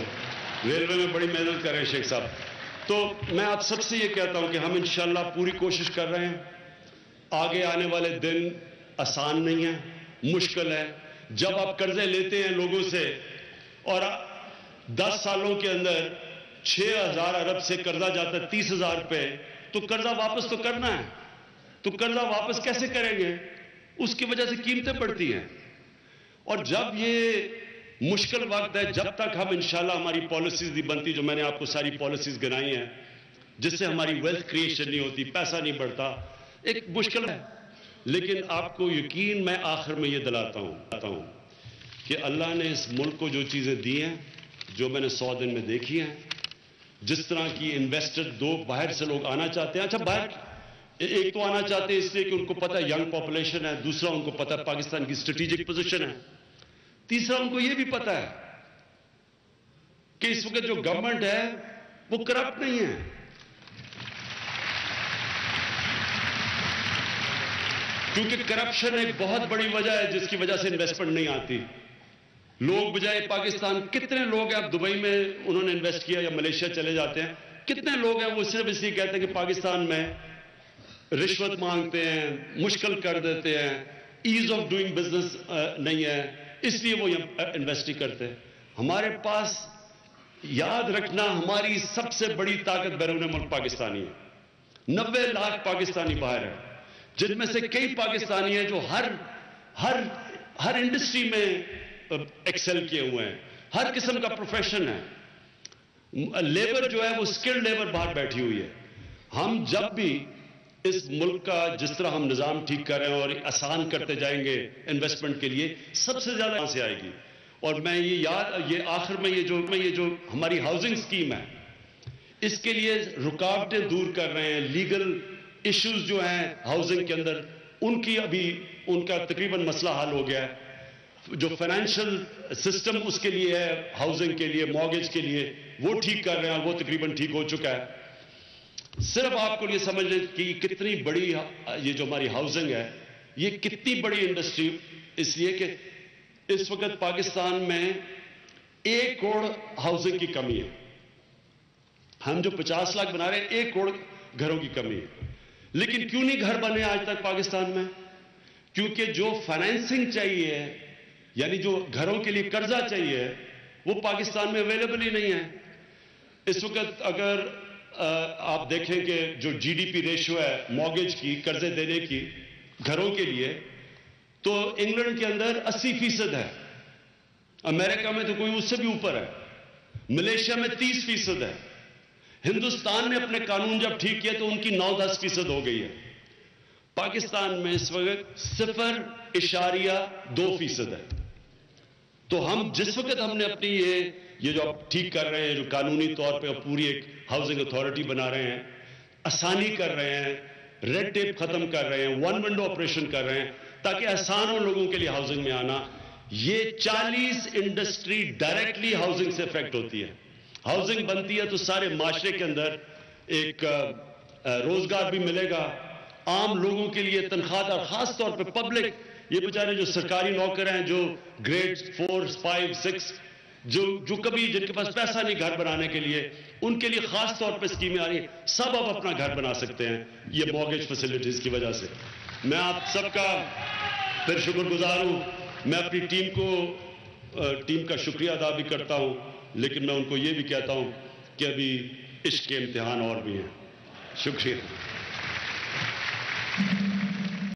ریلوے میں بڑی محنت کر رہے ہیں شیخ صاحب. تو میں آپ سب سے یہ کہتا ہوں کہ ہم انشاءاللہ پوری کوشش کر رہے ہیں. آگے آنے والے دن آسان نہیں ہیں، مشکل ہے. جب آپ قرضے لیتے ہیں لوگوں سے اور 10 سالوں کے اندر 6,000 ارب سے قرضہ جاتا ہے 30,000 روپے، تو قرضہ واپس تو کرنا ہے. تو قرضہ واپس کیسے کریں گے؟ اس کی وجہ سے قیمتیں بڑھتی ہیں. اور جب یہ مشکل وقت ہے, جب تک ہم انشاءاللہ ہماری پالیسیز نہیں بنتی, جو میں نے آپ کو ساری پالیسیز گنائی ہیں, جس سے ہماری ویلتھ کریشن نہیں ہوتی, پیسہ نہیں بڑھتا, ایک مشکل ہے. لیکن آپ کو یقین میں آخر میں یہ دلاتا ہوں کہ اللہ نے اس ملک کو جو چیزیں دی ہیں, جو میں نے 100 دن میں دیکھی ہیں, جس طرح کی انویسٹر, 2 باہر سے لوگ آنا چاہتے ہیں. اچھا, باہر ایک تو آنا چاہتے ہیں اس لیے کہ ان کو پتہ ہے ینگ پاپولیشن ہے, دوسرا ان کو پتہ ہے پاکستان کی اسٹریٹجک پوزیشن ہے, تیسرا ان کو یہ بھی پتہ ہے کہ اس وقت جو گورنمنٹ ہے وہ کرپٹ نہیں ہے. کیونکہ کرپشن ایک بہت بڑی وجہ ہے جس کی وجہ سے انویسٹمنٹ نہیں آتی. لوگ بجائے پاکستان, کتنے لوگ ہیں اب دبئی میں انہوں نے انویسٹ کیا یا ملیشیا چلے جاتے ہیں, کتنے لوگ ہیں وہ صرف اس لیے کہتے ہیں کہ پاکستان میں رشوت مانگتے ہیں, مشکل کر دیتے ہیں, ایز آف ڈوئنگ بزنس نہیں ہے, اس لیے وہ انویسٹ نہیں کرتے. ہمارے پاس یاد رکھنا, ہماری سب سے بڑی طاقت بیرون ملک پاکستانی ہے. 90 لاکھ پاکستانی باہر ہیں, جن میں سے کئی پاکستانی ہیں جو ہر انڈسٹری میں ایکسل کیے ہوئے ہیں, ہر قسم کا پروفیشن ہے. لیبر جو ہے وہ اسکلڈ لیبر باہر بیٹھی ہوئی ہے. ہم جب بھی اس ملک کا جس طرح ہم نظام ٹھیک کر رہے ہیں اور آسان کرتے جائیں گے انویسٹمنٹ کے لیے, سب سے زیادہ کہاں سے آئے گی. اور میں یہ آخر میں یہ جو ہماری ہاؤسنگ اسکیم ہے, اس کے لیے رکاوٹیں دور کر رہے ہیں. لیگل ایشوز جو ہیں ہاؤسنگ کے اندر, ان کا تقریباً مسئلہ حل ہو گیا ہے. جو فائنینشیل سسٹم اس کے لیے ہے, ہاؤسنگ کے لیے, مارگیج کے لیے, وہ ٹھیک کر رہے ہیں, اور وہ تقریباً ٹھیک ہو چکا ہے. صرف آپ کو یہ سمجھ لیں کہ کتنی بڑی یہ جو ہماری ہاؤسنگ ہے, یہ کتنی بڑی انڈسٹری, اس لیے کہ اس وقت پاکستان میں 1 کروڑ ہاؤسنگ کی کمی ہے. ہم جو 50 لاکھ بنا رہے ہیں, 1 کروڑ گھروں کی کمی ہے. لیکن کیوں نہیں گھر بنے آج تک پاکستان میں؟ کیونکہ جو فائنینسنگ چاہیے, یعنی جو گھروں کے لیے قرضہ چاہیے, وہ پاکستان میں اویلیبل ہی نہیں ہے. اس وقت اگر آپ دیکھیں کہ جو جی ڈی پی ریشو ہے مارگیج کی, قرضے دینے کی گھروں کے لیے, تو انگلینڈ کے اندر 80% ہے, امریکہ میں تو کوئی اس سے بھی اوپر ہے, ملیشیا میں 30% ہے. ہندوستان نے اپنے قانون جب ٹھیک کیا تو ان کی 9-10% ہو گئی ہے. پاکستان میں اس وقت 0.2% ہے. تو ہم جس وقت ہم نے اپنی یہ جو اب ٹھیک کر رہے ہیں, جو قانونی طور پہ پوری ایک ہاؤسنگ اتھارٹی بنا رہے ہیں, آسانی کر رہے ہیں, ریڈ ٹیپ ختم کر رہے ہیں, 1 ونڈو آپریشن کر رہے ہیں تاکہ آسان ہو لوگوں کے لیے ہاؤسنگ میں آنا. یہ 40 انڈسٹری ڈائریکٹلی ہاؤسنگ سے افیکٹ ہوتی ہے. ہاؤسنگ بنتی ہے تو سارے معاشرے کے اندر ایک روزگار بھی ملے گا, عام لوگوں کے لیے تنخواہ دار, خاص طور پہ پبلک, یہ بیچارے جو سرکاری نوکر ہیں, جو گریڈ 4, 5, 6, جو کبھی جن کے پاس پیسہ نہیں گھر بنانے کے لیے, ان کے لیے خاص طور پہ اسکیمیں آ رہی ہیں. سب اب اپنا گھر بنا سکتے ہیں یہ مارگیج فیسلٹیز کی وجہ سے. میں آپ سب کا پھر شکر گزار ہوں. میں اپنی ٹیم کا شکریہ ادا بھی کرتا ہوں, لیکن میں ان کو یہ بھی کہتا ہوں کہ ابھی عشق کے امتحان اور بھی ہیں. شکریہ.